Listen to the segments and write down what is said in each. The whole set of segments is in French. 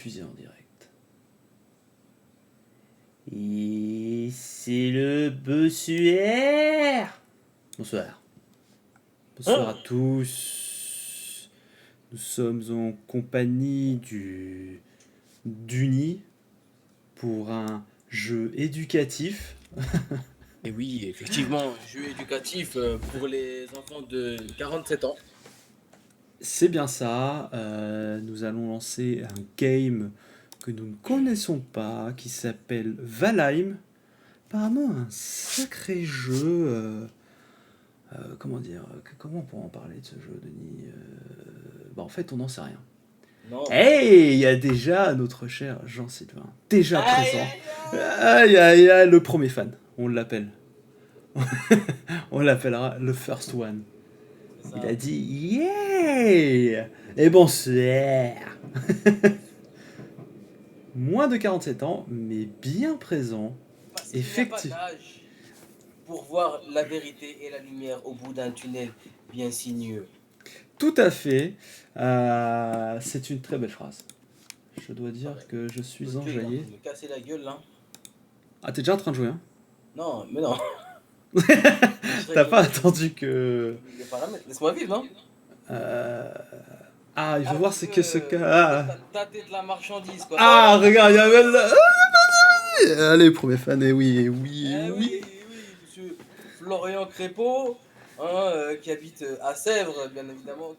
Diffusé en direct. Et c'est le Bossuaire. Bonsoir. Bonsoir à tous. Nous sommes en compagnie d'Uni pour un jeu éducatif. Et oui, effectivement, jeu éducatif pour les enfants de 47 ans. C'est bien ça. Nous allons lancer un game que nous ne connaissons pas, qui s'appelle Valheim. Apparemment un sacré jeu. Comment dire, comment on pourrait en parler de ce jeu, Denis? En fait, on n'en sait rien. Non. Hey, il y a déjà notre cher Jean-Sylvain, déjà présent. Aïe, Aïe, le premier fan, on l'appelle. On l'appellera le first one. ça. Il a dit yeah et bonsoir. Moins de 47 ans, mais bien présent. Parce qu'il n'y a pas Effectivement. d'âge pour voir la vérité et la lumière au bout d'un tunnel bien sinueux. Tout à fait. C'est une très belle phrase. Je dois dire que je suis enjaillé. Me casser la gueule là. Ah, t'es déjà en train de jouer, hein? Non, mais non. T'as pas attendu que... Les paramètres, laisse-moi vivre, non? Ah, il faut voir c'est que ce cas... Tâter de la marchandise, quoi. Ah, regarde, il y avait le... Allez, premier fan, et oui, Oui, monsieur Florian Crépeau, hein, qui habite à Sèvres, bien évidemment.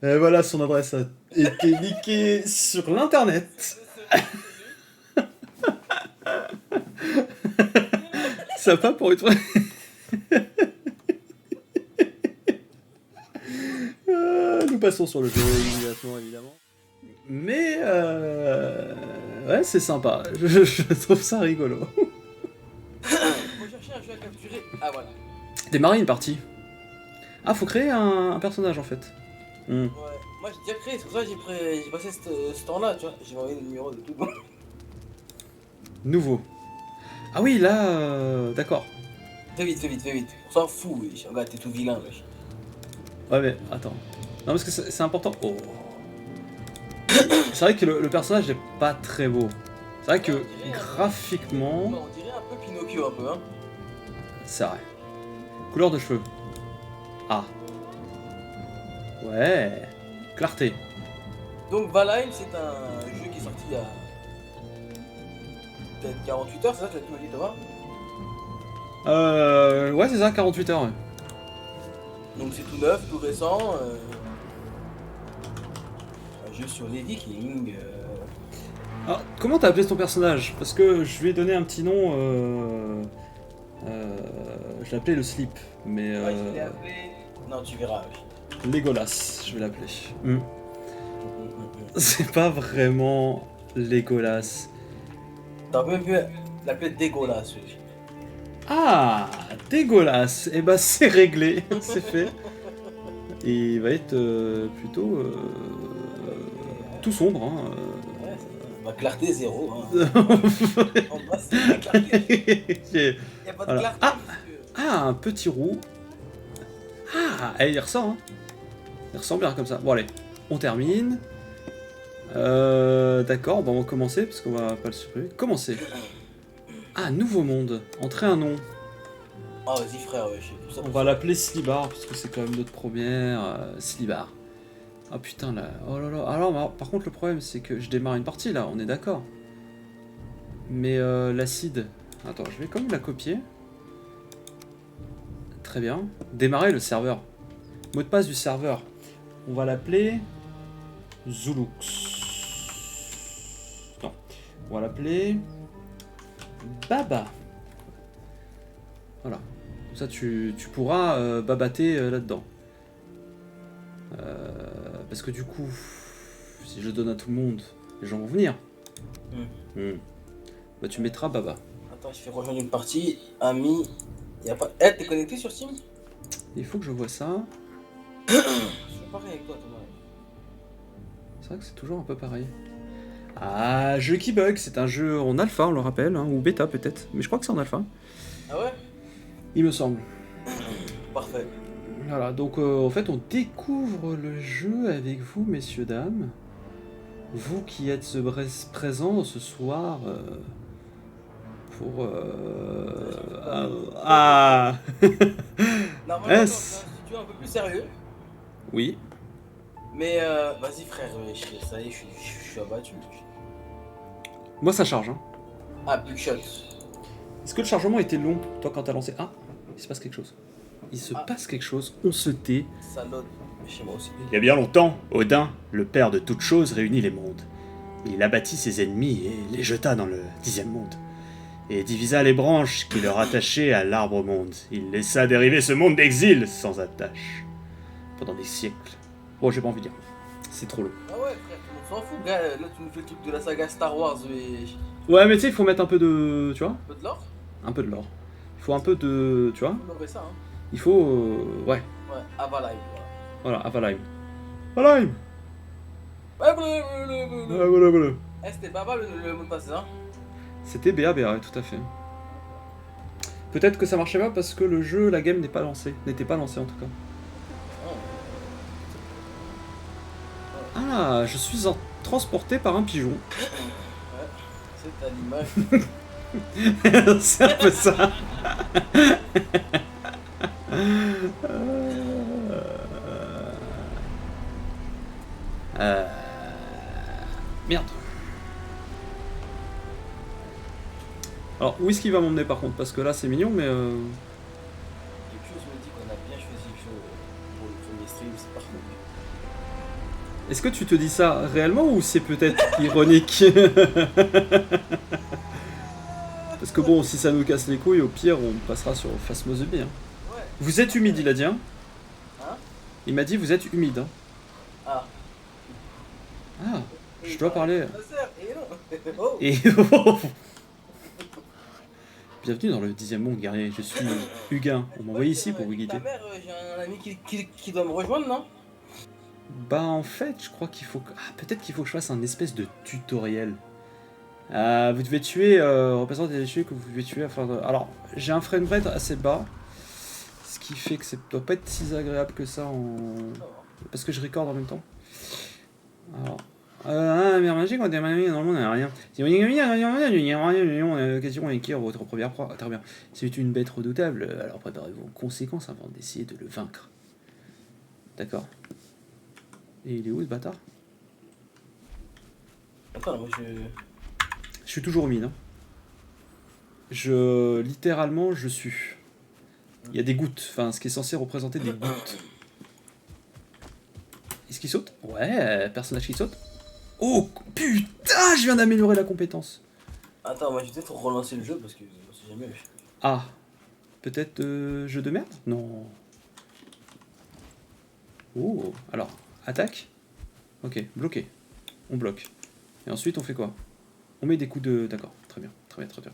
Et voilà, son adresse a été leakée sur l'internet. Ça va pour une fois. Nous passons sur le jeu immédiatement, évidemment. Mais ouais, c'est sympa. Je trouve ça rigolo. Faut chercher un jeu à capturer. Ah voilà. Démarrer une partie. Ah, faut créer un personnage en fait. Ouais. Moi j'ai déjà créé, c'est pour ça que j'ai passé ce temps-là, tu vois. J'ai envoyé le numéro de tout le monde. Nouveau. Ah oui, là, d'accord. Fais vite. On s'en fout, wesh. Regarde, t'es tout vilain, wesh. Ouais, mais attends. Non, parce que c'est important. Oh. C'est vrai que le personnage n'est pas très beau. C'est vrai que Ouais, on dirait graphiquement, On dirait un peu Pinocchio, un peu, hein. c'est vrai. Couleur de cheveux. Ah. Ouais. Clarté. Donc Valheim, c'est un jeu qui est sorti il y a peut-être 48 heures, c'est ça que tu m'as dit, Thomas? Ouais, c'est ça, 48 heures. Ouais. Donc c'est tout neuf, tout récent. Un jeu sur les Vikings. Alors, comment t'as appelé ton personnage? Parce que je lui ai donné un petit nom. Je l'ai appelé le slip, mais Ouais, je l'ai appelé. Non, tu verras. Legolas, je vais l'appeler. C'est pas vraiment Legolas. T'aurais même pu l'appeler dégueulasse. Ah, dégueulasse. Et bah c'est réglé, c'est fait. Et il va être plutôt tout sombre. Hein. Ouais, bah, clarté zéro. Hein. En bas, c'est la clarté. Y a pas de Voilà. clarté. Ah. monsieur. Ah, un petit roux. Ah, il ressort. Hein. Il ressort bien comme ça. Bon allez, on termine. D'accord, on va commencer parce qu'on va pas le supprimer. Commencer. Ah, nouveau monde. Entrer un nom. Ah, vas-y, frère, ouais, je sais tout ça. On va l'appeler Slibar puisque c'est quand même notre première. Slibar. Ah putain là. Oh là là. Alors, par contre, le problème c'est que je démarre une partie là, on est d'accord. Mais l'acide. Attends, je vais quand même la copier. Très bien. Démarrer le serveur. Mot de passe du serveur. On va l'appeler Zulux. Non. On va l'appeler Baba. Voilà. Comme ça, tu pourras babater là-dedans. Parce que du coup, si je donne à tout le monde, les gens vont venir. Bah, tu mettras Baba. Attends, je fais rejoindre une partie. Ami. Y a pas. Eh, t'es connecté sur Steam? Il faut que je vois ça. Je suis pareil avec toi, Thomas. C'est vrai que c'est toujours un peu pareil. Ah, jeu qui bug, c'est un jeu en alpha, on le rappelle, hein, ou bêta peut-être, mais je crois que c'est en alpha. Ah ouais? Il me semble. parfait. Voilà, donc en fait on découvre le jeu avec vous, messieurs, dames. Vous qui êtes présents ce soir pour... Ah Normalement, attends, c'est Est-ce un studio un peu plus sérieux. Oui. Mais vas-y, frère, ça y est, je suis abattu. Moi ça charge, hein. Ah, big shot. Est-ce que le chargement était long, toi, quand t'as lancé? Ah, il se passe quelque chose. Il se passe quelque chose, on se tait. Ça load chez moi aussi. Il y a bien longtemps, Odin, le père de toutes choses, réunit les mondes. Il abattit ses ennemis et les jeta dans le 10e monde. Et divisa les branches qui le rattachaient à l'arbre monde. Il laissa dériver ce monde d'exil sans attache. Pendant des siècles. Oh, j'ai pas envie de dire. C'est trop long. Ah ouais, frère, tout le monde s'en fout, gars. Là, tu nous fais le truc de la saga Star Wars, mais. Ouais, mais tu sais, il faut mettre un peu de... Tu vois? Un peu de l'or. Un peu de lore. Il faut un peu de... Tu vois? On aurait ça, hein. Il faut... Ouais. Ouais, Avalai, Voilà, Avalheim. Avalheim. voilà. Ouais, voilà, voilà. Eh, c'était pas mal le mot de passe, hein. C'était BA, ouais, tout à fait. Peut-être que ça marchait pas parce que le jeu, la game n'était pas lancé en tout cas. Ah, je suis transporté par un pigeon. Ouais, c'est à l'image. C'est un peu ça. Merde. Alors, où est-ce qu'il va m'emmener par contre? Parce que là, c'est mignon, mais... Quelque chose me dit qu'on a bien choisi le jeu pour le premier stream, c'est parfait. Est-ce que tu te dis ça réellement ou c'est peut-être ironique? Parce que bon, si ça nous casse les couilles, au pire, on passera sur Phasmophobie. Hein. Ouais. Vous êtes humide, il a dit. Hein, Hein? il m'a dit, vous êtes humide. Hein. Ah. Ah, je dois parler. Et non. Oh. Et... Bienvenue dans le 10e monde, guerrier. Je suis Huguin. On m'a envoyé ici pour vous guider. Ta mère, j'ai un ami qui doit me rejoindre, non? Bah en fait, je crois qu'il faut... Ah, peut-être qu'il faut que je fasse un espèce de tutoriel. Vous devez tuer... représente des déchets que vous devez tuer afin de... Alors, j'ai un framerate assez bas. Ce qui fait que ça doit pas être si agréable que ça en... Parce que je record en même temps. Alors... mère magique, on est normalement, on n'a rien. Si vous avez question écrire votre première proie. Très bien. C'est une bête redoutable, alors préparez-vous aux conséquences avant d'essayer de le vaincre. D'accord. Et il est où ce bâtard? Attends, moi Je suis toujours humide. Hein. Littéralement, je sue. Il y a des gouttes, enfin, ce qui est censé représenter des gouttes. Est-ce qu'il saute? Ouais, personnage qui saute. Oh, putain, je viens d'améliorer la compétence. Attends, moi je vais peut-être relancer le jeu parce que on sait jamais. Ah, peut-être jeu de merde? Non. Oh, alors, attaque. Ok, bloqué. On bloque. Et ensuite, on fait quoi? On met des coups de... D'accord, très bien, très bien, très bien.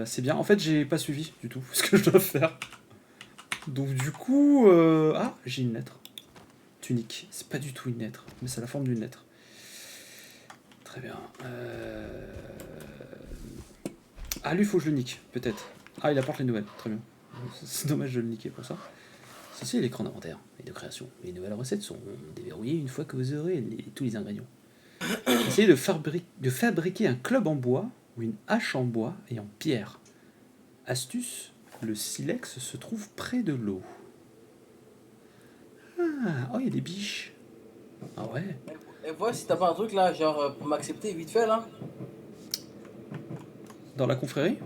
C'est bien. En fait, j'ai pas suivi du tout ce que je dois faire. Donc du coup... Ah, j'ai une lettre. Tunique. C'est pas du tout une lettre, mais c'est la forme d'une lettre. Très bien. Ah, lui, faut que je le nique, peut-être. Ah, il apporte les nouvelles. Très bien. C'est dommage de le niquer pour ça. Ceci est l'écran d'inventaire et de création. Les nouvelles recettes sont déverrouillées une fois que vous aurez tous les ingrédients. Essayez de fabriquer un club en bois ou une hache en bois et en pierre. Astuce, le silex se trouve près de l'eau. Ah, oh, il y a des biches. Ah ouais. Et vois si t'as pas un truc là, genre pour m'accepter vite fait là. Dans la confrérie?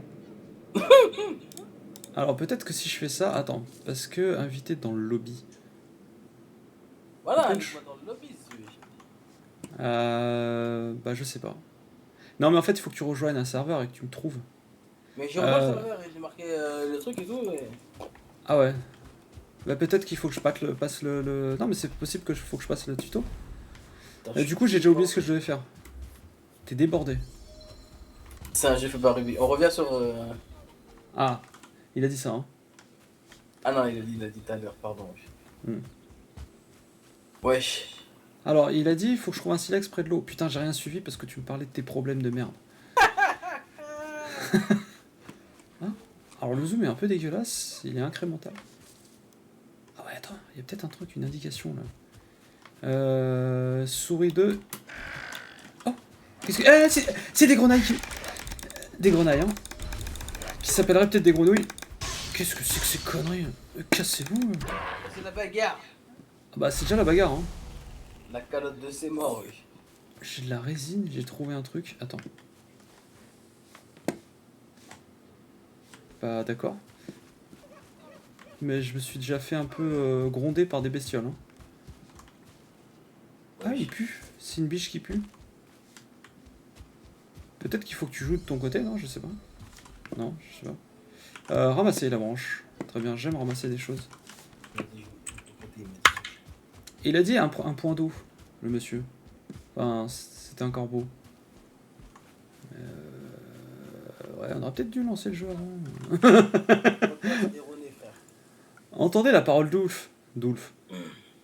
Alors peut-être que si je fais ça... Attends, parce que invité dans le lobby. Voilà, invite-moi dans le lobby. Bah je sais pas. Non mais en fait il faut que tu rejoignes un serveur et que tu me trouves. Mais j'ai rejoint le serveur et j'ai marqué le truc et tout. Mais... Ah ouais. Bah peut-être qu'il faut que je passe le... Non mais c'est possible que faut que je passe le tuto. Du coup j'ai déjà oublié ce que je devais faire. T'es débordé. C'est un jeu fait par Ruby. On revient sur... Ah, il a dit ça hein. Ah non, il a dit tout à l'heure, pardon. Hmm. Wesh. Alors il a dit il faut que je trouve un silex près de l'eau. Putain j'ai rien suivi parce que tu me parlais de tes problèmes de merde. Hein? Alors le zoom est un peu dégueulasse, il est incrémental. Ah ouais, attends, il y a peut-être un truc, une indication là. Souris 2. Oh, qu'est-ce que... c'est des grenailles qui... Des grenailles, hein. Qui s'appelleraient peut-être des grenouilles. Qu'est-ce que c'est que ces conneries? Cassez-vous. C'est la bagarre. Ah bah c'est déjà la bagarre, hein. La calotte de ses morts, oui. J'ai de la résine, j'ai trouvé un truc. Attends. Bah d'accord. Mais je me suis déjà fait un peu gronder par des bestioles. Hein. Ah, il pue. C'est une biche qui pue. Peut-être qu'il faut que tu joues de ton côté, non? Je sais pas. Non, je sais pas. Ramasser la branche. Très bien, j'aime ramasser des choses. Il a dit un point d'eau, le monsieur. Enfin, c'était un corbeau. Ouais, on aurait peut-être dû lancer le jeu avant. Entendez la parole d'Ulf.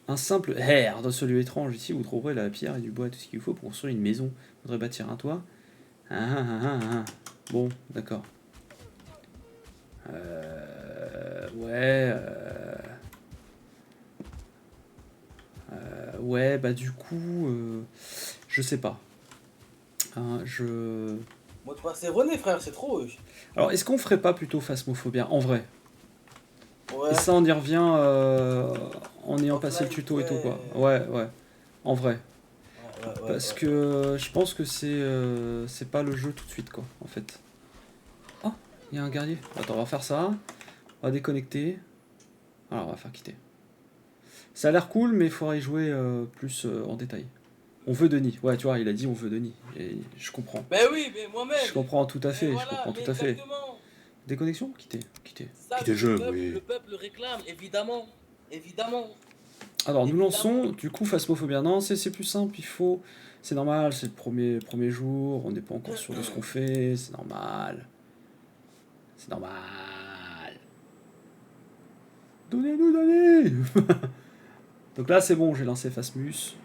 Un simple air dans ce lieu étrange. Ici, vous trouverez la pierre et du bois, tout ce qu'il vous faut pour construire une maison. Vous voudrez bâtir un toit. Bon, d'accord. Ouais. Ouais, bah du coup, je sais pas. Hein, Moi, de passer René, frère, c'est trop. Alors, est-ce qu'on ferait pas plutôt Phasmophobia en vrai? Ouais. Et ça, on y revient en ayant passé le tuto et tout, quoi. Ouais, en vrai. Parce que je pense que c'est pas le jeu tout de suite, quoi, en fait. Oh, il y a un guerrier. Attends, on va faire ça. On va déconnecter. Alors, on va faire quitter. Ça a l'air cool, mais il faudrait y jouer plus en détail. On veut Denis. Ouais, tu vois, il a dit on veut Denis. Et je comprends. Ben oui, mais moi-même. Je comprends tout à fait. Voilà, je comprends tout à fait. Déconnexion? Quitter. Ça, Quitter le jeu, oui. Le peuple le réclame, évidemment. Évidemment. Alors, nous lançons, du coup, Phasmophobia. Non, c'est plus simple, il faut... C'est normal, c'est le premier jour, on n'est pas encore sûr de ce qu'on fait, c'est normal. C'est normal. Donnez. Donc là, c'est bon, j'ai lancé Phasmus.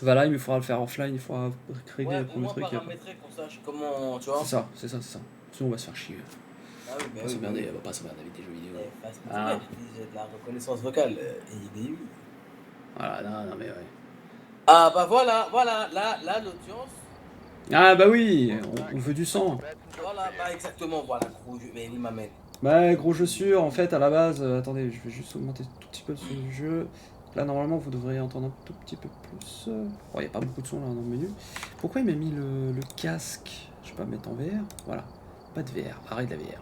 Voilà, il me faudra le faire offline, il faudra régler le premier truc. Paramétrer qu'on sache comment, tu vois. C'est ça. Sinon, on va se faire chier. Ah oui, On va pas s'emmerder avec des jeux vidéo. J'ai de la reconnaissance vocale, IDU. Voilà, non, mais ouais. Ah bah voilà, là, l'audience. Ah bah oui, on veut du sang. Voilà, bah exactement, voilà, gros jeu, mais il m'amène. Bah gros jeu sûr, en fait, à la base, attendez, je vais juste augmenter tout petit peu le son du jeu. Là, normalement, vous devriez entendre un tout petit peu plus. Bon, il n'y a pas beaucoup de son là dans le menu. Pourquoi il m'a mis le casque? Je vais pas me mettre en VR. Voilà, pas de VR, arrête de la VR.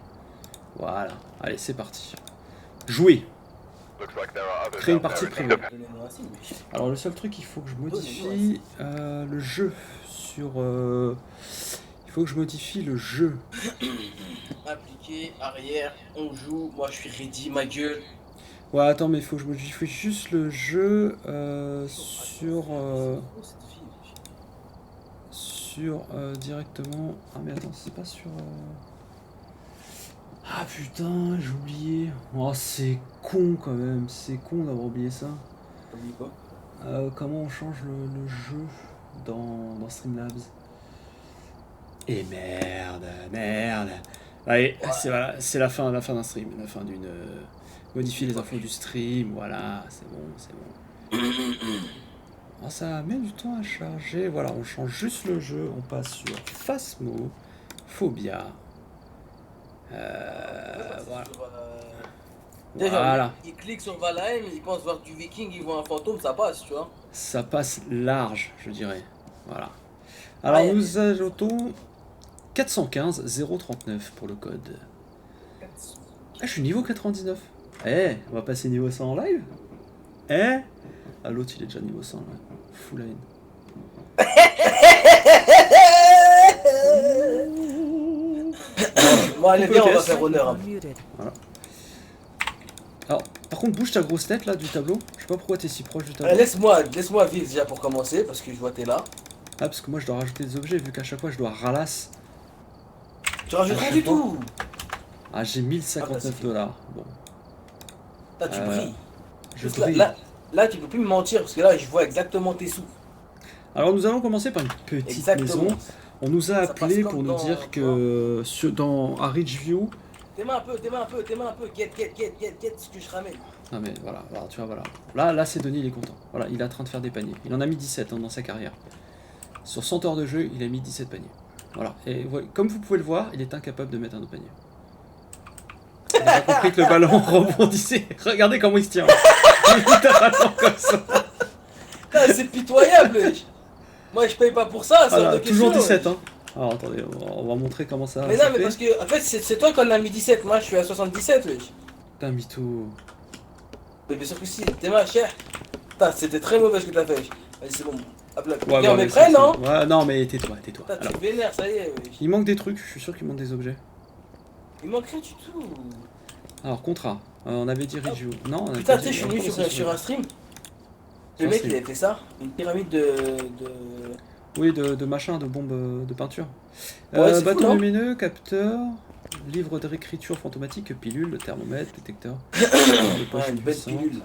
Voilà, allez, c'est parti. Jouer. Créer une partie privée. Alors le seul truc, il faut que je modifie le jeu sur... Il faut que je modifie le jeu. Appliqué, arrière, on joue, moi je suis ready, ma gueule. Ouais, attends, mais il faut que je modifie juste le jeu sur directement... Ah mais attends, c'est pas sur... Ah putain, j'ai oublié. Oh, c'est con quand même, c'est con d'avoir oublié ça. Oublié quoi? Comment on change le jeu dans Streamlabs? Et merde. Allez, ouais. C'est la fin d'un stream, la fin d'une... Modifier les infos du stream, voilà, c'est bon. Oh, ça met du temps à charger, voilà, on change juste le jeu, on passe sur Phasmophobia. Voilà. Déjà, il clique sur Valheim, il pense voir du viking, il voit un fantôme, ça passe, tu vois. Ça passe large, je dirais. Voilà. Alors nous ajoutons 415 039 pour le code. Ah, je suis niveau 99. On va passer niveau 100 en live. Ah, l'autre il est déjà niveau 100 là. Full line. Bon, allez, viens, on va faire honneur. Voilà. Alors, par contre, bouge ta grosse tête là du tableau. Je sais pas pourquoi t'es si proche du tableau. Laisse-moi vivre déjà pour commencer, parce que je vois t'es là. Ah, parce que moi je dois rajouter des objets, vu qu'à chaque fois je dois ralasse. Tu rajoutes rien du tout. Ah, j'ai 1059 $. Bon. Là, tu brilles. Je brille. Là, tu peux plus me mentir, parce que là, je vois exactement tes sous. Alors, nous allons commencer par une petite maison. On nous a Ça appelé passe pour comme nous dans- dire que à Ridgeview... Tes mains un peu, get ce que je ramène. Ah mais voilà, alors, tu vois, voilà. Là c'est Denis, il est content. Voilà, il est en train de faire des paniers. Il en a mis 17 hein, dans sa carrière. Sur 100 heures de jeu, il a mis 17 paniers. Voilà, et comme vous pouvez le voir, il est incapable de mettre un autre panier. Il a pas compris que le ballon rebondissait. Regardez comment il se tient. Il est littéralement comme ça. Ah, c'est pitoyable, wesh. Moi, je paye pas pour ça, c'est hors Voilà, de toujours question, 17 wesh. hein. Alors attendez, on va montrer comment ça Mais ça non, mais fait. parce que, en fait, c'est toi qui en as mis 17. Moi, je suis à 77, wesh. Putain, mytho. Mais bien sûr que si, t'es ma chère. Putain, c'était très mauvais ce que t'as fait, wesh. Vas-y, c'est bon. Hop là. Ouais, Et on ouais, est prêt, non? Ouais, non mais tais-toi. Putain, Alors, tu vénères, ça y est, wesh. il manque des trucs, je suis sûr qu'il manque des objets. Il manque rien du tout. Alors, contrat. On avait dit Ridgeview. Non, on avait Putain, pas tu sais, dit- je suis venu sur un stream. Sur Le un mec, stream. il avait fait ça. Une pyramide de... Oui, de machin, de bombes de peinture. Ouais, c'est fou, Bâton non lumineux, capteur, livre de réécriture fantomatique, pilule, thermomètre, détecteur. De poche Ouais, une belle puissante. pilule.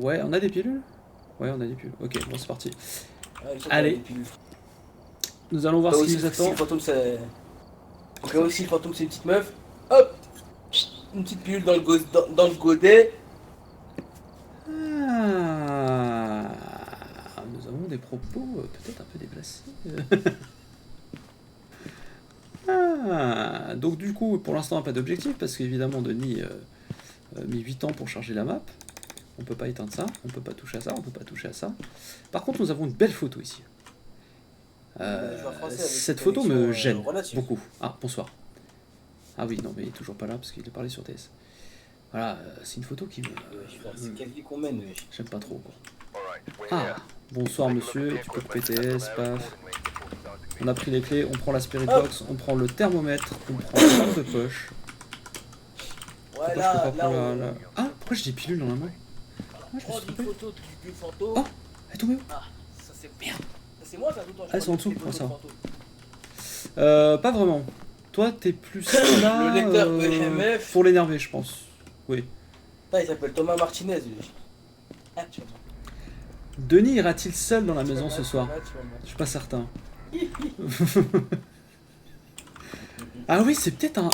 Ouais, on a des pilules. Ouais, on a des pilules. Ok, bon, c'est parti. Ouais, il faut Allez. qu'on ait des pilules. Nous allons voir Toi ce qui aussi, nous si attend. le fantôme, c'est... Donc là aussi, le fantôme, c'est une petite meuf. Hop. Une petite pilule dans le godet. Ah, nous avons des propos peut-être un peu déplacés. Ah, donc du coup, pour l'instant, pas d'objectif, parce qu'évidemment, Denis a mis 8 ans pour charger la map. On peut pas éteindre ça, on peut pas toucher à ça, on peut pas toucher à ça. Par contre, nous avons une belle photo ici. Je vois français avec Cette une photo me connexion, gêne relative. beaucoup. Ah, bonsoir. Ah oui, non, mais il est toujours pas là, parce qu'il a parlé sur TS. Voilà, c'est une photo qui me... C'est quelle vie qu'on mène, wesh. J'aime pas trop, quoi. Ah, bonsoir monsieur, tu peux couper TS, paf. On a pris les clés, on prend la spirit box, on prend le thermomètre, on prend la lampe de poche. Ouais, Pourquoi je peux là, pas là, prendre on Ah, pourquoi j'ai des pilules dans la main? Ah, je me prend suis une trompé. photo du fantôme. Oh, elle est tombée où? Ah, ça c'est merde. Ça c'est moi, ça tout le temps. Ah, c'est en dessous, je prends des ça photos de fantômes. Pas vraiment. Toi, t'es plus là Le lecteur EMF. pour l'énerver, je pense. Oui. Putain, il s'appelle Thomas Martinez, wesh. Ah, tu vois. Denis ira-t-il seul dans la maison ce soir? Là, tu vois, Je suis pas certain. Ah oui, c'est peut-être un...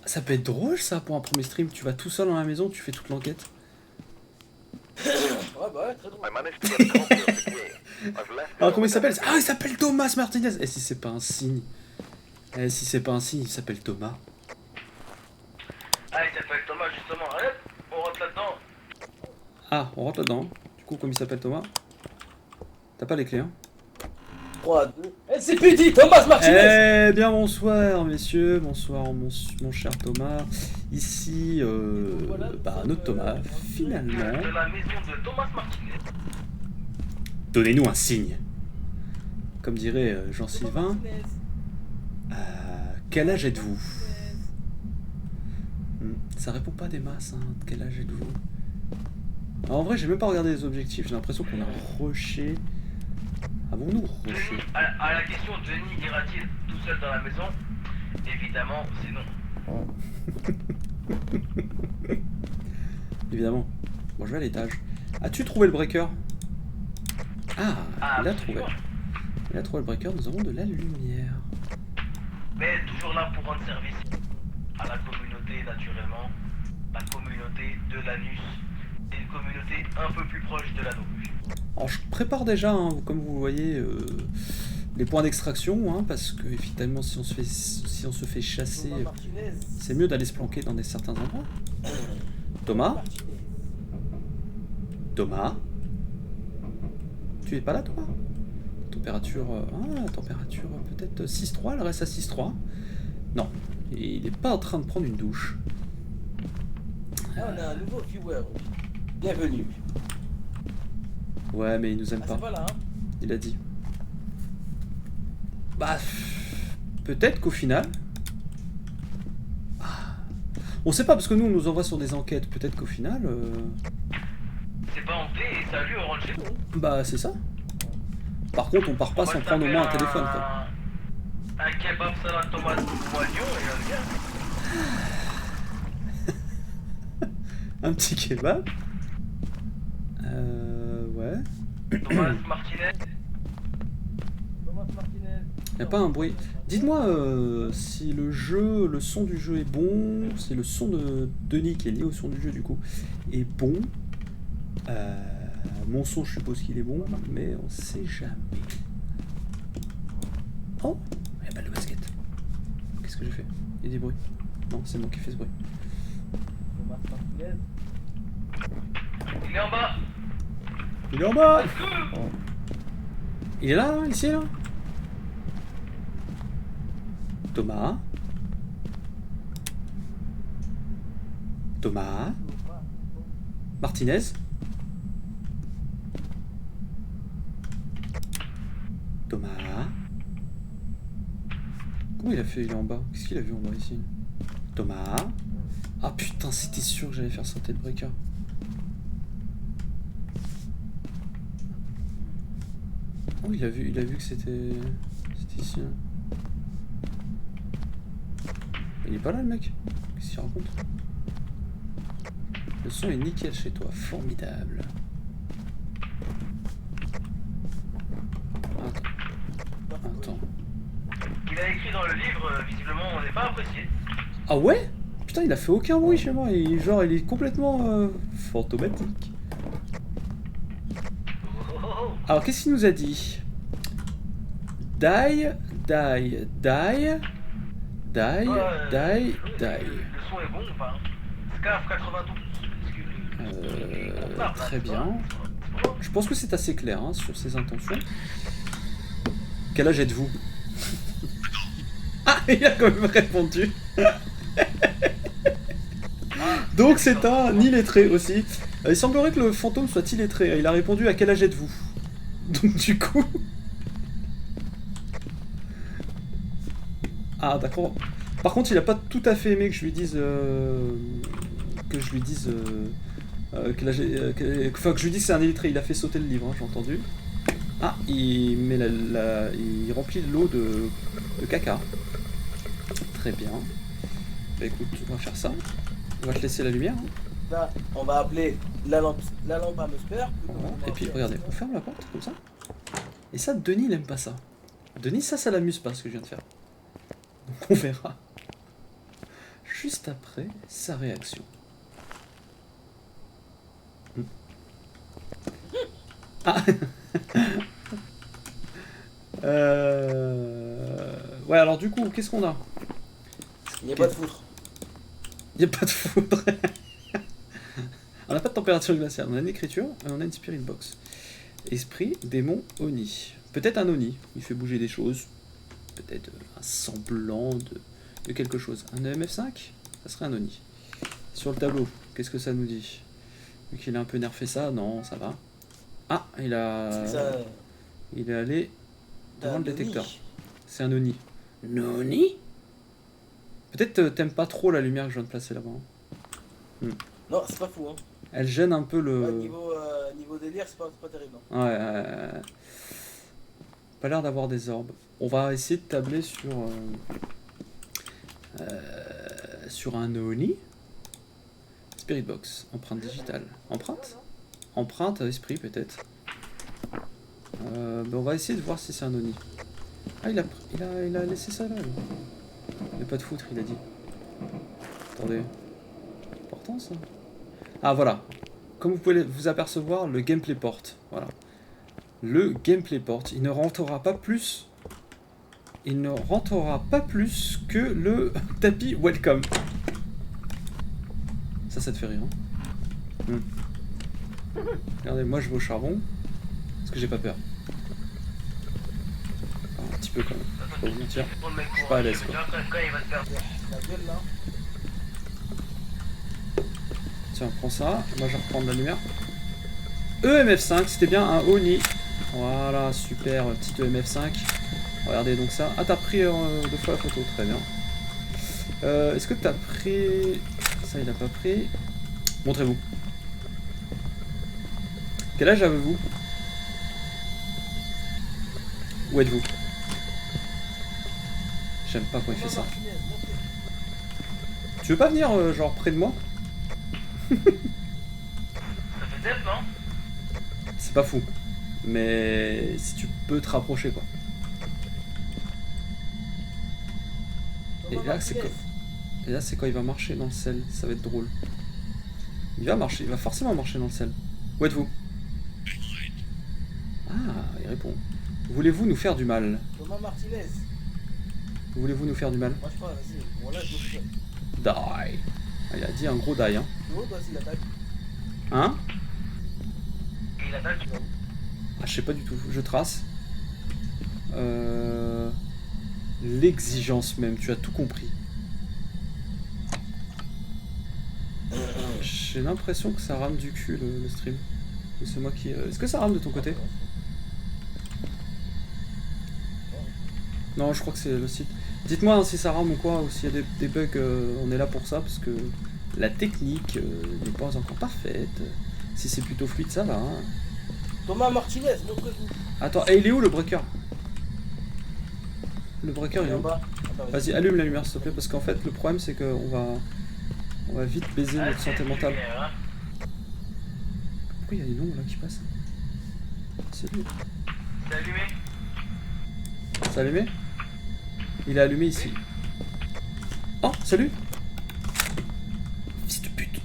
Ça peut être drôle ça pour un premier stream. Tu vas tout seul dans la maison, tu fais toute l'enquête. Ouais, bah ouais, très drôle. Alors comment il s'appelle? Ah, il s'appelle Thomas Martinez. Et si c'est pas un signe? Et si c'est pas un signe, il s'appelle Thomas. Ah, il s'appelle Thomas, justement. Hop, on rentre là-dedans. Ah, on rentre là-dedans. Du coup, comme il s'appelle Thomas, t'as pas les clés, hein? 3, 2. C'est petit, Thomas Martinez. Eh bien, bonsoir, messieurs. Bonsoir, mon cher Thomas. Ici, notre Thomas, finalement. De la maison de Thomas Martinez. Donnez-nous un signe. Comme dirait Jean-Sylvain, quel âge êtes-vous? Ça répond pas des masses, hein. Quel âge êtes-vous? En vrai, j'ai même pas regardé les objectifs, j'ai l'impression qu'on a rushé. Avons-nous rushé? À la question, Denis ira-t-il tout seul dans la maison? Évidemment, c'est non. Évidemment. Bon, je vais à l'étage. As-tu trouvé le breaker? Ah, il a trouvé. Il a trouvé le breaker, nous avons de la lumière. Mais toujours là pour rendre service à la communauté, naturellement. La communauté de l'anus. Et une communauté un peu plus proche de l'anneau. Alors je prépare déjà, hein, comme vous le voyez, les points d'extraction, hein, parce que effectivement si on se fait chasser, c'est mieux d'aller se planquer dans certains endroits. Thomas? Thomas? Tu es pas là, toi? Température, température peut-être 6,3, elle reste à 6,3. Non, il n'est pas en train de prendre une douche. Ah, on a un nouveau viewer. Bienvenue. Ouais, mais il nous aime pas. C'est pas là, hein. Il a dit. Bah, peut-être qu'au final... Ah. On sait pas, parce que nous, on nous envoie sur des enquêtes. Peut-être qu'au final... C'est pas hanté et salut, on rentre chez nous. Bah, c'est ça. Par contre, on part pas sans prendre au moins un téléphone, quoi. Un kebab salade tomate moignon et on vient. Un petit kebab. Ouais. Thomas Martinez. Y a pas un bruit. Dites-moi si le son du jeu est bon, si le son de Denis qui est lié au son du jeu du coup est bon. Mon son, je suppose qu'il est bon, mais on sait jamais. Oh, il y a pas de basket. Qu'est-ce que j'ai fait? Il y a des bruits. Non, c'est moi qui fais ce bruit. Il est en bas. Il est en bas. Let's go. Il est là, hein, ici, là. Thomas. Thomas. Martinez. Thomas. Comment il a fait? Il est en bas. Qu'est-ce qu'il a vu en bas ici? Thomas. Ah putain, c'était sûr que j'allais faire sauter le breaker. Oh, il a vu que c'était ici. Hein. Il est pas là le mec. Qu'est-ce qu'il raconte? Le son est nickel chez toi, formidable. Attends. Il a écrit dans le livre, visiblement on n'est pas apprécié. Ah ouais? Putain, il a fait aucun bruit chez moi. Il est complètement fantomatique. Alors, qu'est-ce qu'il nous a dit? Die. Le son est bon ou pas? Scaf 92. Très bien. Je pense que c'est assez clair hein, sur ses intentions. Quel âge êtes-vous? Ah, il a quand même répondu. Donc c'est un illettré aussi. Il semblerait que le fantôme soit illettré. Il a répondu à quel âge êtes-vous? Donc du coup... Ah d'accord. Par contre il a pas tout à fait aimé que je lui dise... quel âge... Enfin que je lui dise c'est un illettré. Il a fait sauter le livre, hein, j'ai entendu. Ah, il met il remplit l'eau de caca. Très bien. Bah écoute, on va faire ça. On va te laisser la lumière. Hein. Là, on va appeler la lampe à Musper. Et puis regardez, on ferme la porte comme ça. Et ça, Denis il aime pas ça. Denis, ça l'amuse pas ce que je viens de faire. Donc on verra. Juste après sa réaction. Ah Ouais, alors du coup, qu'est-ce qu'on a? Il n'y a pas de foutre. Il n'y a pas de foudre. On n'a pas de température glaciale. On a une écriture et on a une spirit box. Esprit, démon, Oni. Peut-être un Oni. Il fait bouger des choses. Peut-être un semblant de quelque chose. Un EMF5? Ça serait un Oni. Sur le tableau, qu'est-ce que ça nous dit? Vu qu'il a un peu nerfé ça, non, ça va. Ah, il est allé devant le détecteur. C'est un Oni. Noni? Peut-être t'aimes pas trop la lumière que je viens de placer là-bas. Non, c'est pas fou. Hein. Elle gêne un peu le... Ouais, niveau délire, c'est pas terrible. Hein. Ouais. Pas l'air d'avoir des orbes. On va essayer de tabler sur un Oni. Spirit box. Empreinte digitale. Empreinte esprit peut-être. On va essayer de voir si c'est un Oni. Ah, il a laissé ça là. Lui. Il n'y a pas de foutre, il a dit. Attendez. Important ça. Ah voilà. Comme vous pouvez vous apercevoir, le gameplay porte. Voilà. Le gameplay porte. Il ne rentrera pas plus. Il ne rentrera pas plus que le tapis welcome. Ça te fait rire. Hein Regardez, moi je vais au charbon. Parce que j'ai pas peur. Enfin, un petit peu quand même. Faut pas vous mentir. Je suis pas à l'aise quoi. Tiens, prends ça. Moi je vais reprendre la lumière. EMF5, c'était bien un Oni. Voilà, super, petit EMF5. Regardez donc ça. Ah, t'as pris 2 fois la photo, très bien. Est-ce que t'as pris... Ça, il a pas pris. Montrez-vous. Quel âge avez-vous? Où êtes-vous? J'aime pas quand il fait ça. Tu veux pas venir, genre, près de moi? Ça fait tête, non? C'est pas fou. Mais si tu peux te rapprocher, quoi. Et là, c'est quoi? Et là, c'est quand il va marcher dans le sel. Ça va être drôle. Il va marcher, il va forcément marcher dans le sel. Où êtes-vous? Ah, il répond. Voulez-vous nous faire du mal? Thomas Martinez. Voulez-vous nous faire du mal? Moi je crois, vas-y. Bon là je me fais. Die. Ah, il a dit un gros die, hein. Tu vois toi s'il attaque? Hein? Et il attaque. Ah, je sais pas du tout. Je trace. L'exigence même, tu as tout compris. J'ai l'impression que ça rame du cul le stream. Ou c'est moi qui... Est-ce que ça rame de ton côté? Non, je crois que c'est le site. Dites-moi hein, si ça rame ou quoi, ou s'il y a des bugs, on est là pour ça, parce que la technique n'est pas encore parfaite. Si c'est plutôt fluide, ça va. Hein. Thomas Martinez, montrez-vous. Attends, et il est où le breaker? Le breaker, il est En où? bas. Vas-y, allume la lumière s'il te plaît, parce qu'en fait, le problème c'est qu'on va vite baiser notre santé mentale. Pourquoi il y a des noms là qui passent? C'est lui. C'est allumé. C'est allumé? Il est allumé ici. Oh, salut! Fils de pute!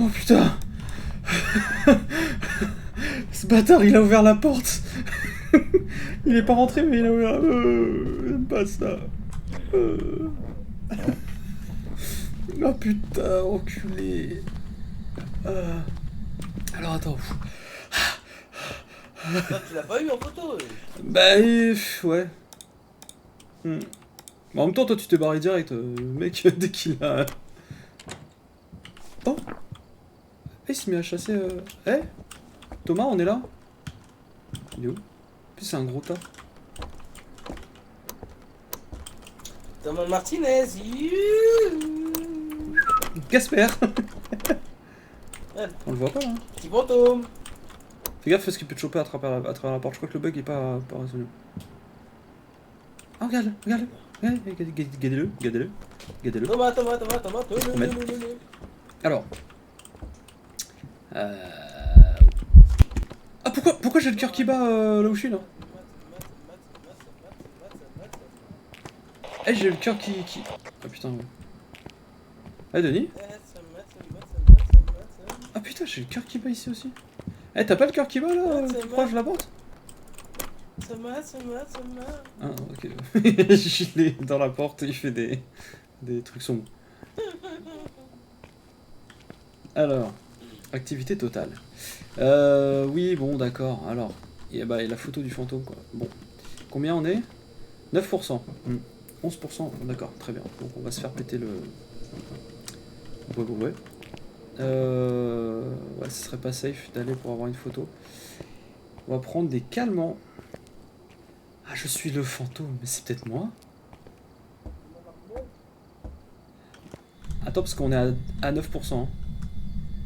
Oh putain! Ce bâtard, il a ouvert la porte! Il est pas rentré, mais il a ouvert la... J'aime pas ça. Oh putain, enculé. Alors attends. Ah, tu l'as pas eu en photo Bah ouais. Mais en même temps, toi tu t'es barré direct, le mec, dès qu'il a... Oh! Il se met à chasser... Eh Thomas, on est là? Il est où? Puis c'est un gros tas. Thomas Martinez. Gasper. On le voit pas là. Petit fantôme. Fais gaffe parce qu'il peut te choper à travers la porte. Je crois que le bug est pas résolu. Ah regarde, regardez-le. Thomas. Promène. Alors. Ah pourquoi j'ai le cœur qui bat là où je suis là? Eh j'ai le cœur qui... Ah putain ouais. Eh Denis? Ah putain j'ai le cœur qui bat ici aussi. Eh t'as pas le cœur qui bat là proche de la porte? Ah ok. Je l'ai dans la porte et il fait des trucs sombres. Alors, activité totale. Oui bon d'accord. Alors, et bah, la photo du fantôme quoi. Bon. Combien on est? 9%. 11%, d'accord, très bien. Donc on va se faire péter le... Ouais. Ouais, ce serait pas safe d'aller pour avoir une photo. On va prendre des calmants. Ah, je suis le fantôme, mais c'est peut-être moi. Attends, parce qu'on est à 9%. Hein.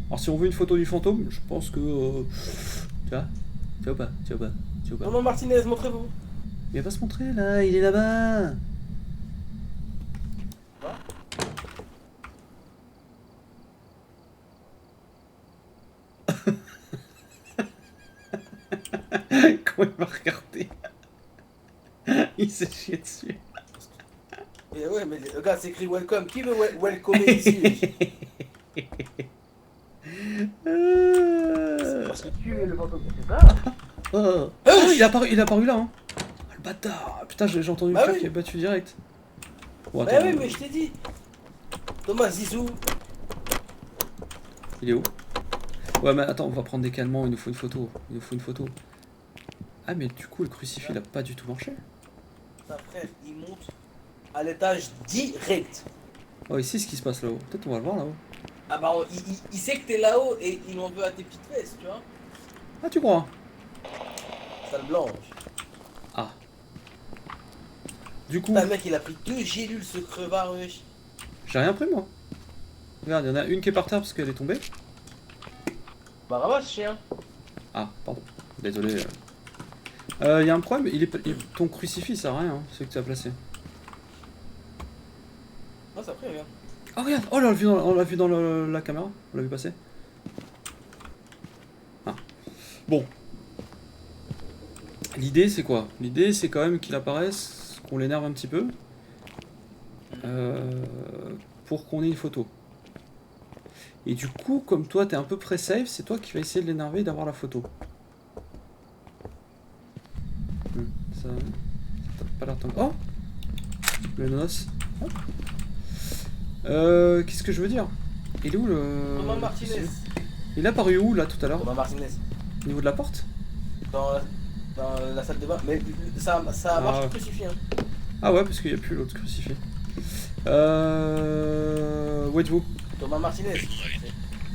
Alors si on veut une photo du fantôme, je pense que... Tu vois pas. Thomas Martinez, montrez-vous. Il va pas se montrer là, il est là-bas. Comment il m'a regardé. Il s'est chié dessus. Et ouais, mais le gars s'écrit welcome. Qui veut welcome ici? C'est parce que tu es le fantôme, c'est ça? Oh, il est apparu là. Hein. Oh, le bâtard. Putain, j'ai entendu le cœur qui est battu direct. Oh, Bah oui, mais je t'ai dit. Thomas Zizou. Il est où? Ouais, mais attends, on va prendre des calmants, il nous faut une photo. Il nous faut une photo. Ah, mais du coup, le crucifix, il a pas du tout marché. Ta frère, il monte à l'étage direct. Oh, ici, ce qui se passe là-haut. Peut-être on va le voir là-haut. Ah bah, il sait que t'es là-haut et il en veut à tes petites fesses, tu vois. Ah, tu crois? Sale blanche. Ah. Du coup, Putain, le mec, il a pris 2 gélules, ce crevard, wesh. j'ai rien pris, moi. Regarde, il y en a une qui est par terre parce qu'elle est tombée. Bah, ramasse, chien. Ah, pardon. Désolé. Il y a un problème, ton crucifix, ça sert à rien, hein, celui que tu as placé. Ah, ça a pris, regarde. Oh, regarde! Oh, on l'a vu dans la caméra. On l'a vu passer. Ah. Bon. L'idée, c'est quoi? L'idée, c'est quand même qu'il apparaisse, qu'on l'énerve un petit peu. Pour qu'on ait une photo. Et du coup, comme toi, t'es un peu pré-save, c'est toi qui vas essayer de l'énerver et d'avoir la photo. Ça t'as pas l'air tant... Oh! Le nonos. Hop. Qu'est-ce que je veux dire? Il est où le... Thomas Martinez. Il est apparu où, là, tout à l'heure? Thomas Martinez. Au niveau de la porte? Dans la salle de bain. Mais ça marche Ah. crucifié, hein. Ah ouais, parce qu'il n'y a plus l'autre crucifix. Où êtes-vous? Thomas Martinez.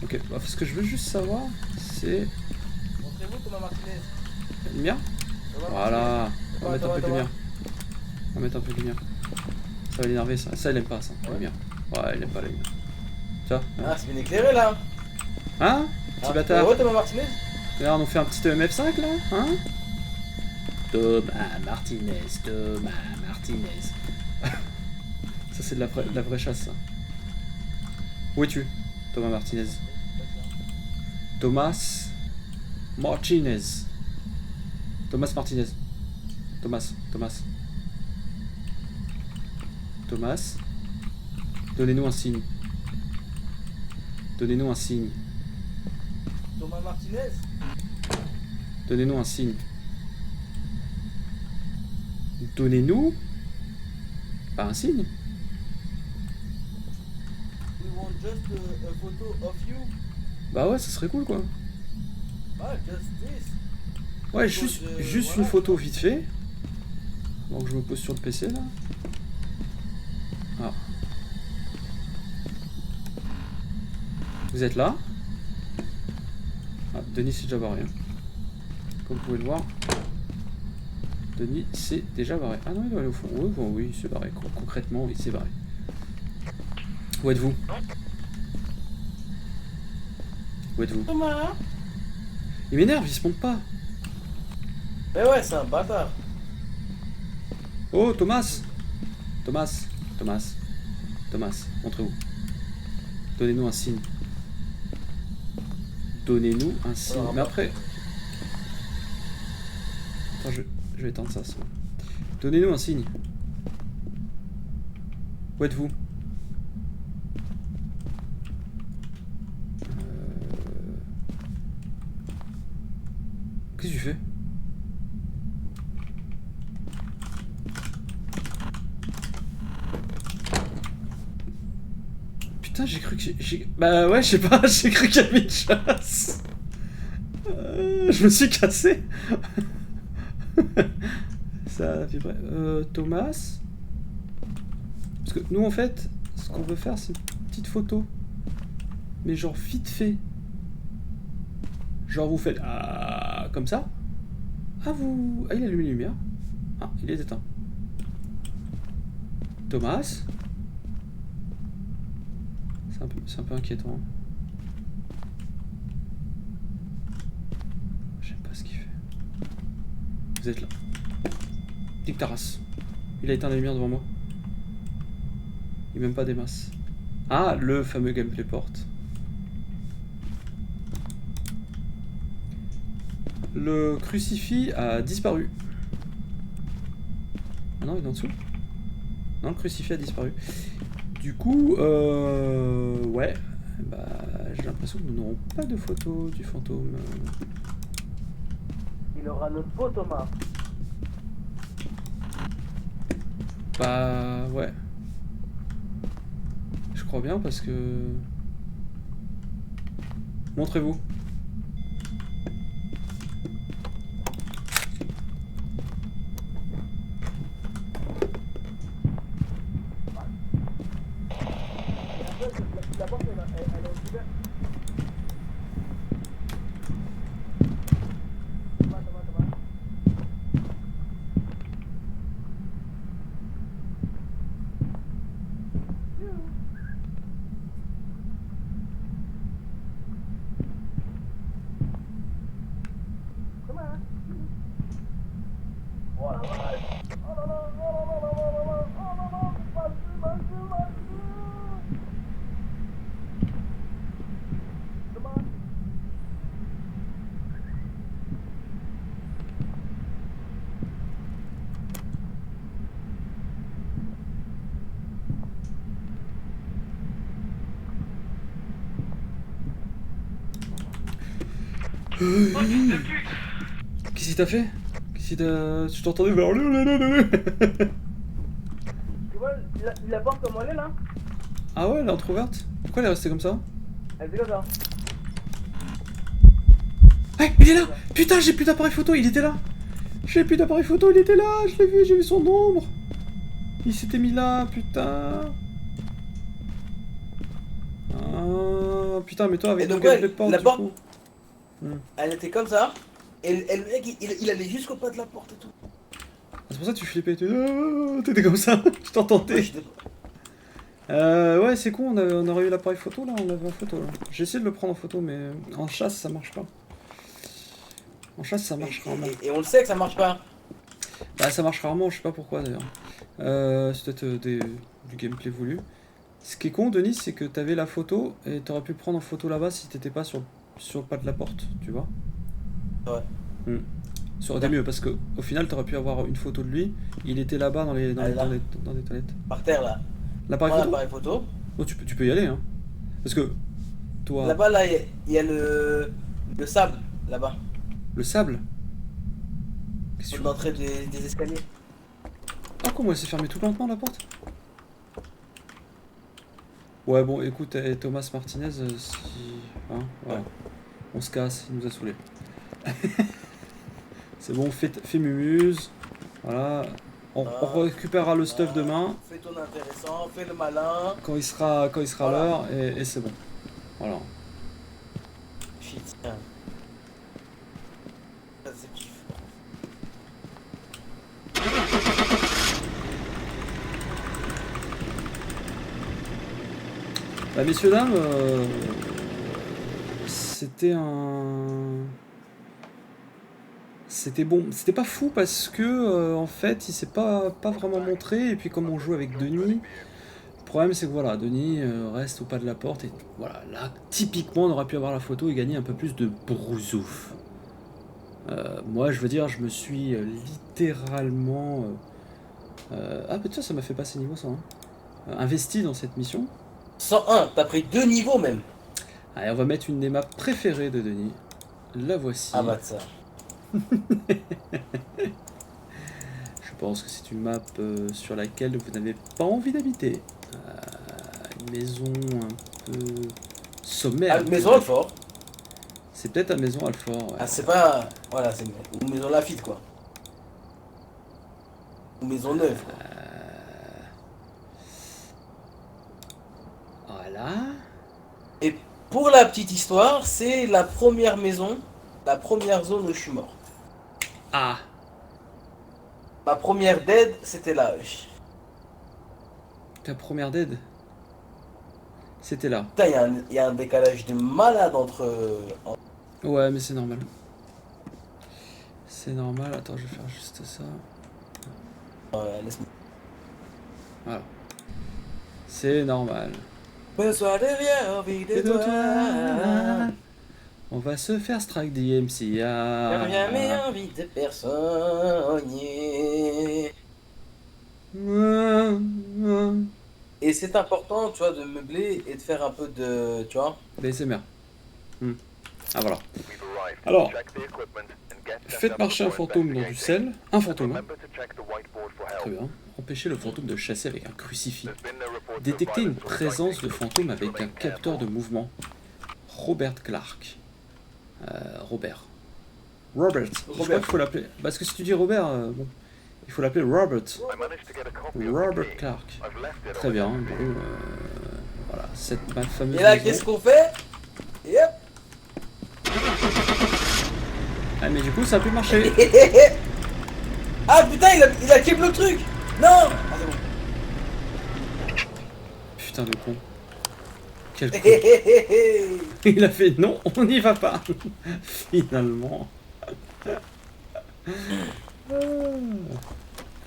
Ok, bah, ce que je veux juste savoir, c'est... Montrez-vous Thomas Martinez. La lumière? Thomas Voilà. On va mettre un peu de Thomas. lumière. On va mettre un peu de lumière. Ça va l'énerver, ça. Ça, il aime pas, ça, la Ouais. lumière. Ouais, il aime pas la lumière. Tu vois? Ah, c'est bien éclairé, là. Hein? Petit bâtard. Ouais, Thomas Martinez. Regarde, on fait un petit EMF5, là, hein? Thomas Martinez, Thomas Martinez. Ça, c'est de la vraie chasse, ça. Où es-tu, Thomas Martinez? Thomas Martinez. Thomas Martinez. Thomas. Thomas. Donnez-nous un signe. Donnez-nous un signe. Thomas Martinez. Donnez-nous un signe. Donnez-nous... Pas un signe. We want just a photo of you. Bah ouais, ça serait cool, quoi. Ah, just this. Ouais, Photo juste de- une voilà. photo vite fait. Donc je me pose sur le PC, là. Ah. Vous êtes là. Ah, Denis s'est déjà barré. Hein. Comme vous pouvez le voir. Denis s'est déjà barré. Ah non, il doit aller au fond. Oui, bon, oui, il s'est barré. Concrètement, il s'est barré. Où êtes-vous? Où êtes-vous? Thomas. Il m'énerve, il se monte pas. Mais ouais, c'est un bâtard. Oh, Thomas! Thomas, montrez-vous. Donnez-nous un signe. Donnez-nous un signe. Mais après... Attends, je vais éteindre ça. Donnez-nous un signe. Où êtes-vous? Qu'est-ce que tu fais? Putain, j'ai cru que Bah ouais, je sais pas, j'ai cru qu'il y avait une chasse. Je me suis cassé. Ça a vibré. Thomas? Parce que nous, en fait, ce qu'on veut faire, c'est une petite photo. Mais genre vite fait. Genre vous faites... Ah, comme ça. Ah, vous... Ah, il allume les lumières. Ah, il est éteint. Thomas? C'est un peu inquiétant. J'aime pas ce qu'il fait. Vous êtes là. Dick Taras. Il a éteint la lumière devant moi. Il m'aime pas des masses. Ah, le fameux gameplay porte. Le crucifix a disparu. Ah non, il est en dessous. Non, le crucifix a disparu. Du coup, ouais, bah, j'ai l'impression que nous n'aurons pas de photo du fantôme. Il aura notre peau, Thomas. Bah, ouais. Je crois bien parce que... Montrez-vous. Oh, fils de pute! Qu'est-ce qu'il t'a fait? Qu'est-ce qu'il t'a... Tu t'es entendu faire... Tu vois, la porte comme elle est là? Ah ouais, elle est entrouverte? Pourquoi elle est restée comme ça? Elle fait comme ça. Hey, il est là! Putain, j'ai plus d'appareil photo, il était là! J'ai plus d'appareil photo, il était là! Je l'ai vu, j'ai vu son ombre! Il s'était mis là, putain! Ah, putain, mais toi, avec Et donc, ton gameplay ouais, porte, la du porte- coup. Elle était comme ça. Et le mec, il allait jusqu'au pas de la porte et tout. Ah, c'est pour ça que tu flippais, t'étais comme ça, je Ouais, t'entendais. j'étais- Ouais, c'est con, on aurait eu l'appareil photo là, on l'avait en photo là. J'ai essayé de le prendre en photo, mais en chasse ça marche pas. En chasse ça marche rarement. Et on le sait que ça marche pas. Bah, ça marche rarement, je sais pas pourquoi d'ailleurs. C'est peut-être du gameplay voulu. Ce qui est con, Denis, c'est que t'avais la photo et t'aurais pu le prendre en photo là-bas si t'étais pas sur le pas de la porte, tu vois. Ouais. Ça aurait été mieux parce que au final t'aurais pu avoir une photo de lui, il était là-bas dans les toilettes. Par terre là. L'appareil Prends photo l'appareil photo. Oh, tu peux y aller, hein. Parce que toi, Là-bas, là, il y a le sable. Là-bas. le sable. Qu'est-ce que tu... L'entrée des escaliers. Ah, comment elle s'est fermée tout lentement la porte? Ouais, bon, écoute, Thomas Martinez, si... Hein, ouais. On se casse, il nous a saoulés. C'est bon, fais mumuse. Voilà. On récupérera le stuff demain. Fais ton intéressant, fais le malin. Quand il sera Voilà. l'heure, et c'est bon. Voilà. Shit, tiens. Ça, c'est kiff. Bah, messieurs, dames, c'était un... C'était bon, c'était pas fou parce que en fait il s'est pas vraiment montré, et puis comme on joue avec Denis, le problème c'est que voilà, Denis reste au pas de la porte, et voilà, là typiquement on aurait pu avoir la photo et gagner un peu plus de brousouf. Moi je veux dire, je me suis littéralement... Ah bah tiens, ça m'a fait passer niveau 100, hein. Investi dans cette mission. 101, t'as pris 2 niveaux même. Allez, on va mettre une des maps préférées de Denis. La voici. Ah bah ça. Je pense que c'est une map sur laquelle vous n'avez pas envie d'habiter. Une maison un peu sommaire. Ah, maison Alfort. C'est peut-être à maison Alfort. Ouais. Ah, c'est pas. Voilà, c'est une maison Lafitte quoi. Une maison neuve quoi. Voilà. Et pour la petite histoire, c'est la première maison, la première zone où je suis mort. Ah. Ma première dead, c'était là. Ta première dead. C'était là. Putain, il y a un décalage de malade entre. Ouais, mais c'est normal. C'est normal. Attends, je vais faire juste ça. Laisse-moi. Voilà. C'est normal. Besoin de rien, envie de toi. On va se faire strike DMC. Ah. Rien mais envie de personne. Et c'est important, tu vois, de meubler et de faire un peu de. Tu vois. BSMR. Ah voilà. Alors, faites marcher un fantôme dans du sel. Un fantôme. Hein. Très bien. Empêchez le fantôme de chasser avec un crucifix. Détectez une présence de fantôme avec un capteur de mouvement. Robert Clark. Robert. Je crois qu'il faut l'appeler. Parce que si tu dis Robert, bon, il faut l'appeler Robert. Robert Clark. Très bien. Bon, voilà, cette ma fameuse. Et là, maison. qu'est-ce qu'on fait? Et hop. Ah, mais du coup, ça a pu marcher. Ah putain, il a keep le truc. Non. Ah, c'est bon. Putain de con. Quel con. Il a fait non, on n'y va pas. Finalement.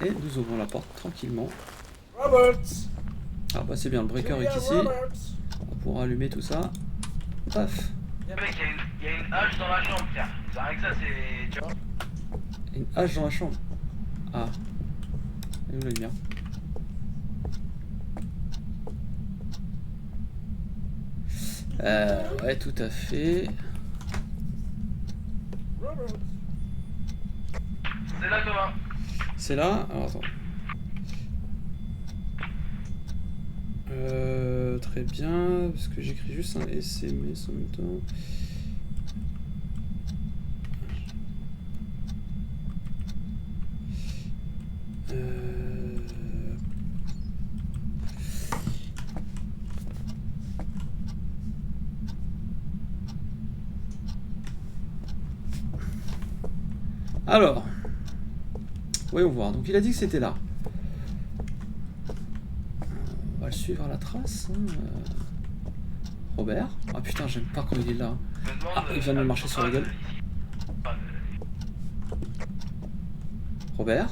Et nous ouvrons la porte tranquillement. Robert. Ah bah c'est bien, le breaker est ici. On va pouvoir allumer tout ça. Paf. Mec, il y a une hache dans la chambre, frère. C'est rien que ça, c'est. Tu vois. Une hache dans la chambre. Ah. Et où la lumière? Ouais, tout à fait. C'est là, Thomas. C'est là. Alors attends. Très bien, parce que j'écris juste un SMS en même temps. Alors, voyons voir. Donc il a dit que c'était là. On va le suivre à la trace. Hein. Robert. Ah putain, j'aime pas quand il est là. Ah, il va me marcher sur la gueule. Robert.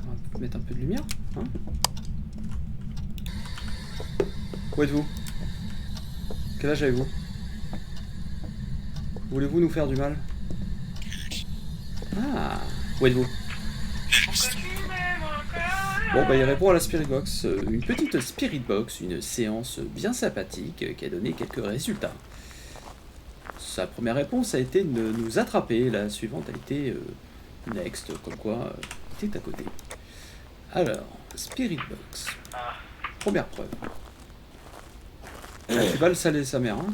On va mettre un peu de lumière. Hein. Où êtes-vous? Quel âge avez-vous? Voulez-vous nous faire du mal? Ah, où êtes-vous? Bon bah il répond à la Spirit Box. Une petite Spirit Box, une séance bien sympathique qui a donné quelques résultats. Sa première réponse a été de nous attraper, la suivante a été next, comme quoi il était à côté. Alors, Spirit Box. Première preuve. Tu vas le saler sa mère, hein?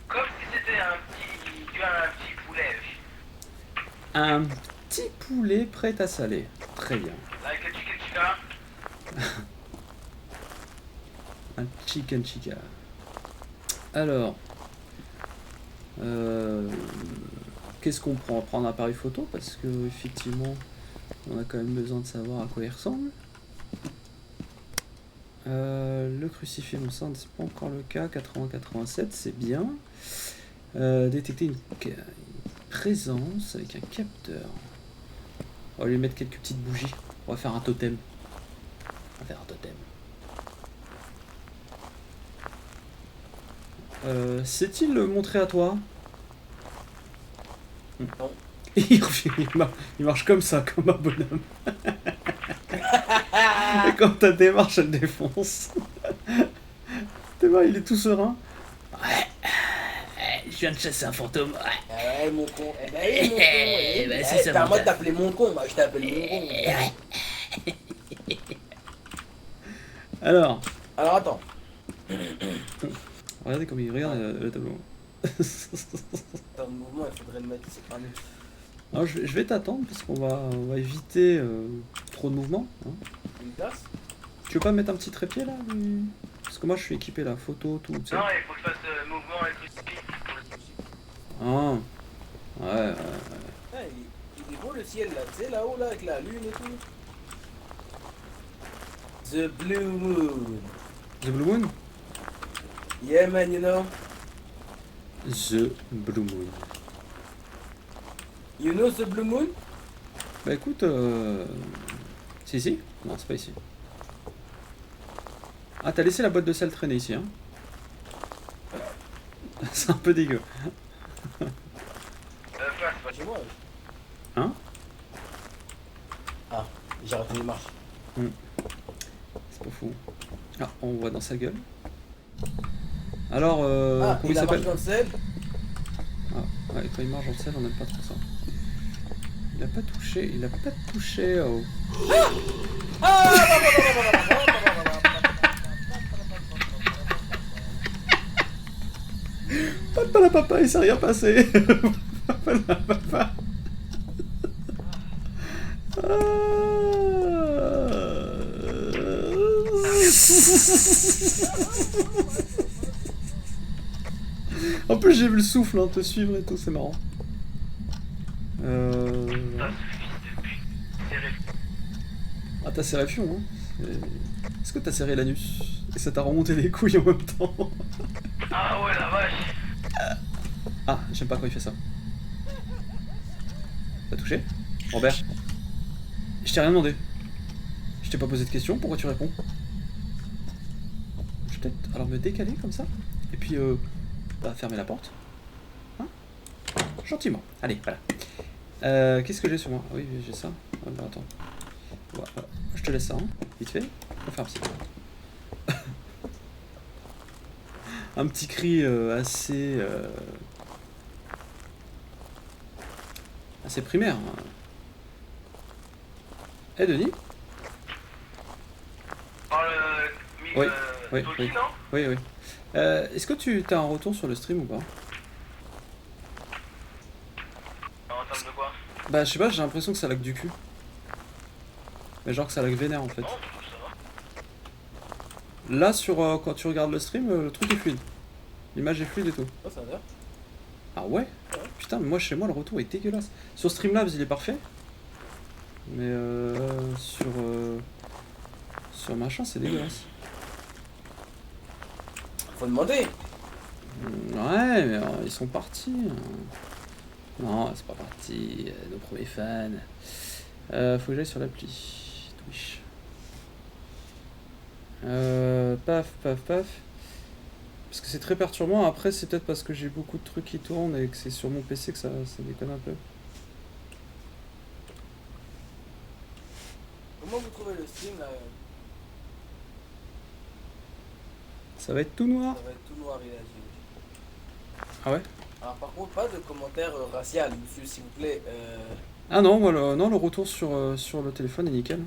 Comme si c'était un petit poulet. Un petit poulet prêt à saler. Très bien. Like a chicken chica. Un chicken chica. Alors, qu'est-ce qu'on prend? On prend un appareil photo parce que effectivement, on a quand même besoin de savoir à quoi il ressemble. Le crucifix, mon sang, c'est pas encore le cas. 80-87, c'est bien. Détecter une présence avec un capteur. On va lui mettre quelques petites bougies. On va faire un totem. On va faire un totem. S'est-il montré à toi? Non. Il marche comme ça, comme un bonhomme. Et quand ta démarche, elle défonce. T'es vrai, il est tout serein. Ouais, je viens de chasser un fantôme. Ouais, mon con. Eh ben, oui, mon con. Eh ben, c'est ça, t'as mon à moi de gars. t'appeler mon con. Bah, je t'appelle mon con. Alors, Alors, attends. regardez comme il regarde le tableau. Dans le mouvement, il faudrait le mettre. C'est pas mieux. Alors, je vais t'attendre parce qu'on va éviter trop de mouvements. Hein. Une place? Tu veux pas mettre un petit trépied là Parce que moi je suis équipé là, photo, tout. Tu sais. Non, il faut que je fasse mouvement et crucifix. Ah, ouais. Ah, il est beau le ciel là, tu sais, là-haut, là, avec la lune et tout. The Blue Moon. The Blue Moon? Yeah, man, you know. The Blue Moon. You know the Blue Moon? Bah écoute, c'est ici? Non, c'est pas ici. Ah, t'as laissé la boîte de sel traîner ici, hein? C'est un peu dégueu. Face, Pas chez moi. Hein? Ah, j'ai raté les marches. C'est pas fou. Ah, on voit dans sa gueule. Alors, Ah, comment il il a marché s'appelle? dans le sel. Ah, ouais, quand il marche dans le sel, on n'aime pas trop ça. Il a pas touché au... Papa, il s'est rien passé. Papa. En plus, j'ai vu le souffle hein, te suivre et tout, c'est marrant. Ah, t'as serré fion, hein. Est-ce que t'as serré l'anus? Et ça t'a remonté les couilles en même temps. Ah ouais, la vache. Ah, j'aime pas quand il fait ça. T'as touché Robert? Je t'ai rien demandé. Je t'ai pas posé de questions, pourquoi tu réponds? Je vais peut-être alors me décaler comme ça. Et puis, fermer la porte. Hein? Gentiment. Allez, voilà. Qu'est-ce que j'ai sur moi? Ah oui, j'ai ça. Ah, bah, attends. Voilà. Je te laisse ça, hein, vite fait. On va faire un petit. Un petit cri assez primaire. Eh Denis? Oh, le... Oui, oui, Tolkien, oui. non? Oui, oui. Est-ce que tu as un retour sur le stream ou pas? En termes de quoi? Bah je sais pas, j'ai l'impression que ça lag du cul. Mais genre que ça lag vénère en fait. Non, je trouve que ça va. Là sur quand tu regardes le stream, le truc est fluide. L'image est fluide et tout. Oh, ça va. Ah ouais? Putain, mais moi chez moi le retour est dégueulasse. Sur Streamlabs il est parfait. Mais sur machin c'est dégueulasse. Faut demander. Ouais, mais ils sont partis. Non, c'est pas parti. Nos premiers fans. Faut que j'aille sur l'appli Twitch. Paf, paf, paf. Parce que c'est très perturbant. Après, c'est peut-être parce que j'ai beaucoup de trucs qui tournent et que c'est sur mon PC que ça déconne un peu. Comment vous trouvez le stream là? Ça va être tout noir. Ça va être tout noir, il a dit. Ah ouais? Alors par contre, pas de commentaires racial, monsieur, s'il vous plaît. Ah non, moi, le retour sur le téléphone est nickel.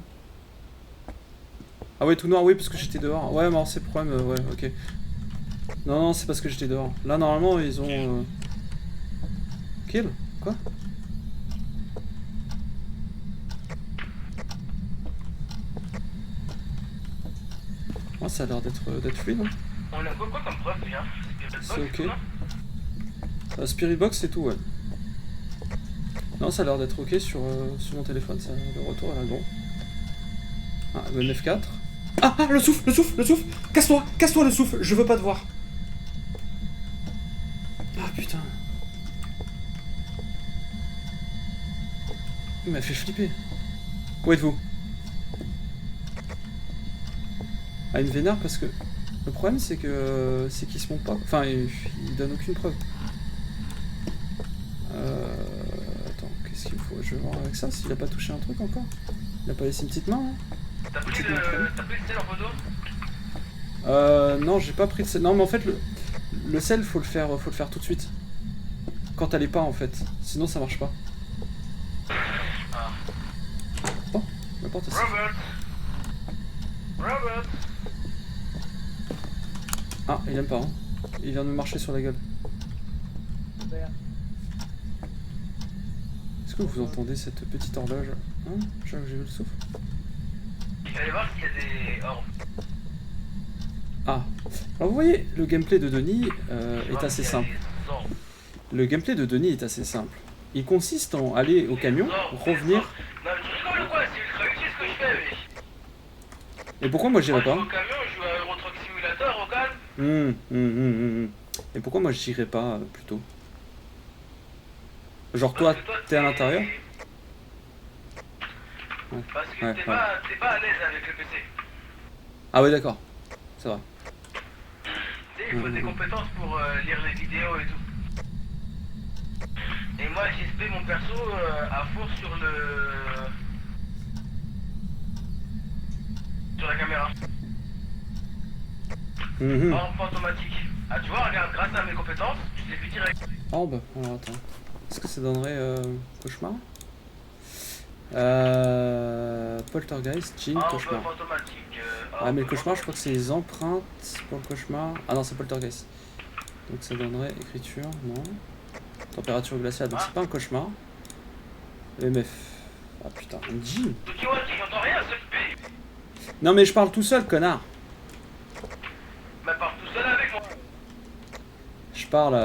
Ah ouais, tout noir, oui, parce que j'étais dehors. Ouais, mais c'est le problème, ouais, ok. Non, c'est parce que j'étais dehors. Là, normalement, ils ont... Kill? Quoi? Moi, ça a l'air d'être fluide. Hein. On a quoi comme preuve déjà? C'est ok. Spirit Box, c'est tout, ouais. Non, ça a l'air d'être ok sur mon téléphone, ça, le retour est là, bon. Ah, le F4. Ah, le souffle! Casse-toi le souffle, je veux pas te voir. Ah putain. Il m'a fait flipper. Où êtes-vous? Ah, il me vénère parce que... Le problème c'est qu'il se montre pas. Enfin, il donne aucune preuve. Attends, qu'est-ce qu'il faut? Je vais voir avec ça s'il a pas touché un truc encore. Il a pas laissé une petite main, hein. T'as pris le sel en photo? Non, j'ai pas pris de sel. Non, mais en fait, le sel, faut le faire tout de suite. Quand elle est pas, en fait. Sinon, ça marche pas. Ah. Oh, la porte est... Robert. Ah, il aime pas, hein. Il vient de me marcher sur la gueule. Est-ce que vous entendez cette petite horloge? Hein? J'ai vu le souffle. Il fallait voir s'il y a des orbes. Ah. Alors vous voyez, le gameplay de Denis est assez simple. Le gameplay de Denis est assez simple. Il consiste en aller au camion, revenir... Non mais tu rigoles ou quoi? C'est ultra utile ce que je fais, mec. Et pourquoi moi j'irais Moi, je pas? joue au camion, je joue à Euro Truck Simulator, au calme. Et pourquoi moi j'irais pas plutôt? Genre toi, t'es à l'intérieur? Ouais. Parce que Ouais, t'es pas à l'aise avec le PC. Ah ouais, d'accord. C'est vrai. Tu sais, il faut des compétences pour lire les vidéos et tout. Et moi, j'ai spé mon perso à fond sur la caméra. En automatique. Ah, tu vois, regarde, grâce à mes compétences, je l'ai vu direct. Oh bah, alors attends. Est-ce que ça donnerait cauchemar? Poltergeist, Jean, cauchemar. Automatique. Ah mais le cauchemar, je crois que c'est les empreintes pour le cauchemar. Ah non, c'est Poltergeist. Donc ça donnerait écriture, non. Température glaciale, donc c'est pas un cauchemar. MF. Ah putain, un Jean. Tu vois, j'entends rien, c'est spé. Non mais je parle tout seul, connard. Mais pars tout seul avec moi. Je parle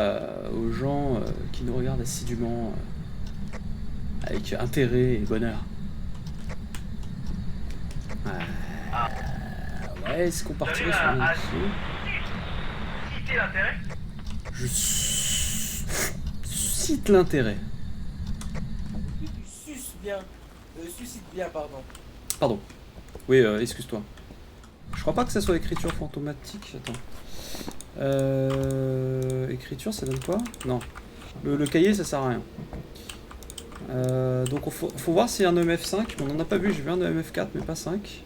aux gens qui nous regardent assidûment, avec intérêt et bonheur. Ouais, Est-ce qu'on partirait sur J'arrive un à dessous? citer l'intérêt. Je suscite l'intérêt. Tu suces bien. Suscite bien, pardon. Pardon. Oui, excuse-toi. Je crois pas que ça soit écriture fantomatique. Attends. Écriture, ça donne quoi? Non. Le cahier, ça sert à rien. Donc faut voir s'il y a un EMF5. On n'en a pas vu, j'ai vu un EMF4, mais pas 5.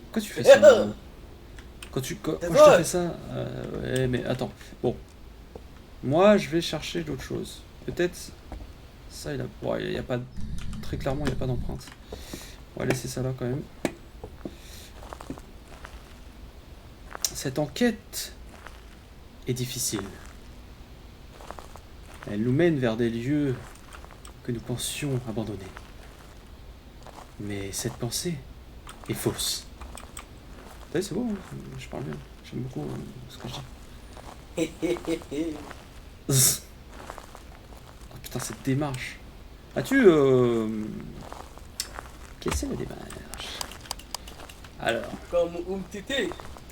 Pourquoi tu fais ça? Quand je te fais ça... ouais, mais attends. Bon. Moi, je vais chercher d'autres choses. Peut-être... Ça, il a... Ouais, il y a pas... Très clairement, il n'y a pas d'empreinte. On va laisser ça là, quand même. Cette enquête est difficile. Elle nous mène vers des lieux que nous pensions abandonnés. Mais cette pensée est fausse. T'as vu, c'est beau, hein, je parle bien. J'aime beaucoup ce que je dis. Zzz. Oh putain, cette démarche. As-tu... Quelle c'est la démarche? Alors... Comme Umtiti.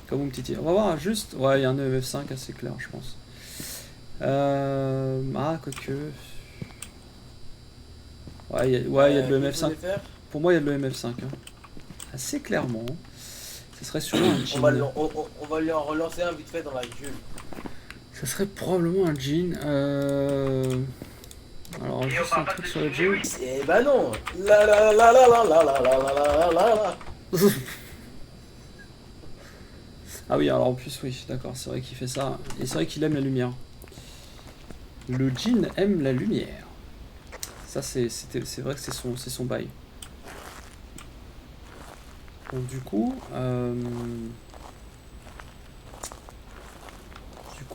Comme un petit... On va voir juste... Ouais, il y a un EMF5 assez clair, je pense. Ah, quoique... Ouais, il y a de l'EMF5. Pour moi, il y a de l'EMF5. Hein. Assez clairement. Ce serait sûrement un jean. On va lui en relancer un vite fait dans la gueule. Ça serait probablement un jean. Alors, juste un truc sur le jean. Eh bah non. La la la la la la la la la la la. Ah oui, alors en plus, oui, d'accord, c'est vrai qu'il fait ça. Et c'est vrai qu'il aime la lumière. Le jean aime la lumière. Ça, c'est vrai que c'est son bail. Donc du coup,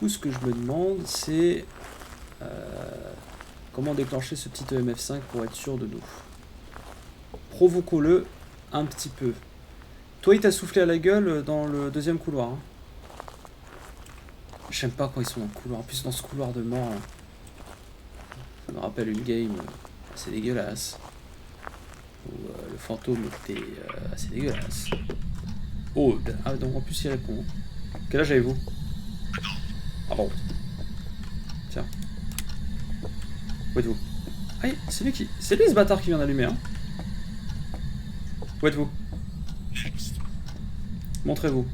ce que je me demande, c'est comment déclencher ce petit EMF5 pour être sûr de nous. Provoquons-le un petit peu. Toi, il t'a soufflé à la gueule dans le deuxième couloir. Hein. J'aime pas quand ils sont dans le couloir. En plus, dans ce couloir de mort, là, ça me rappelle une game assez dégueulasse. Où le fantôme était assez dégueulasse. Aude. Ah, donc en plus, il répond. Quel âge avez-vous? Ah bon. Tiens. Où êtes-vous? Ah, c'est lui ce bâtard qui vient d'allumer. Hein. Où êtes-vous? Montrez-vous.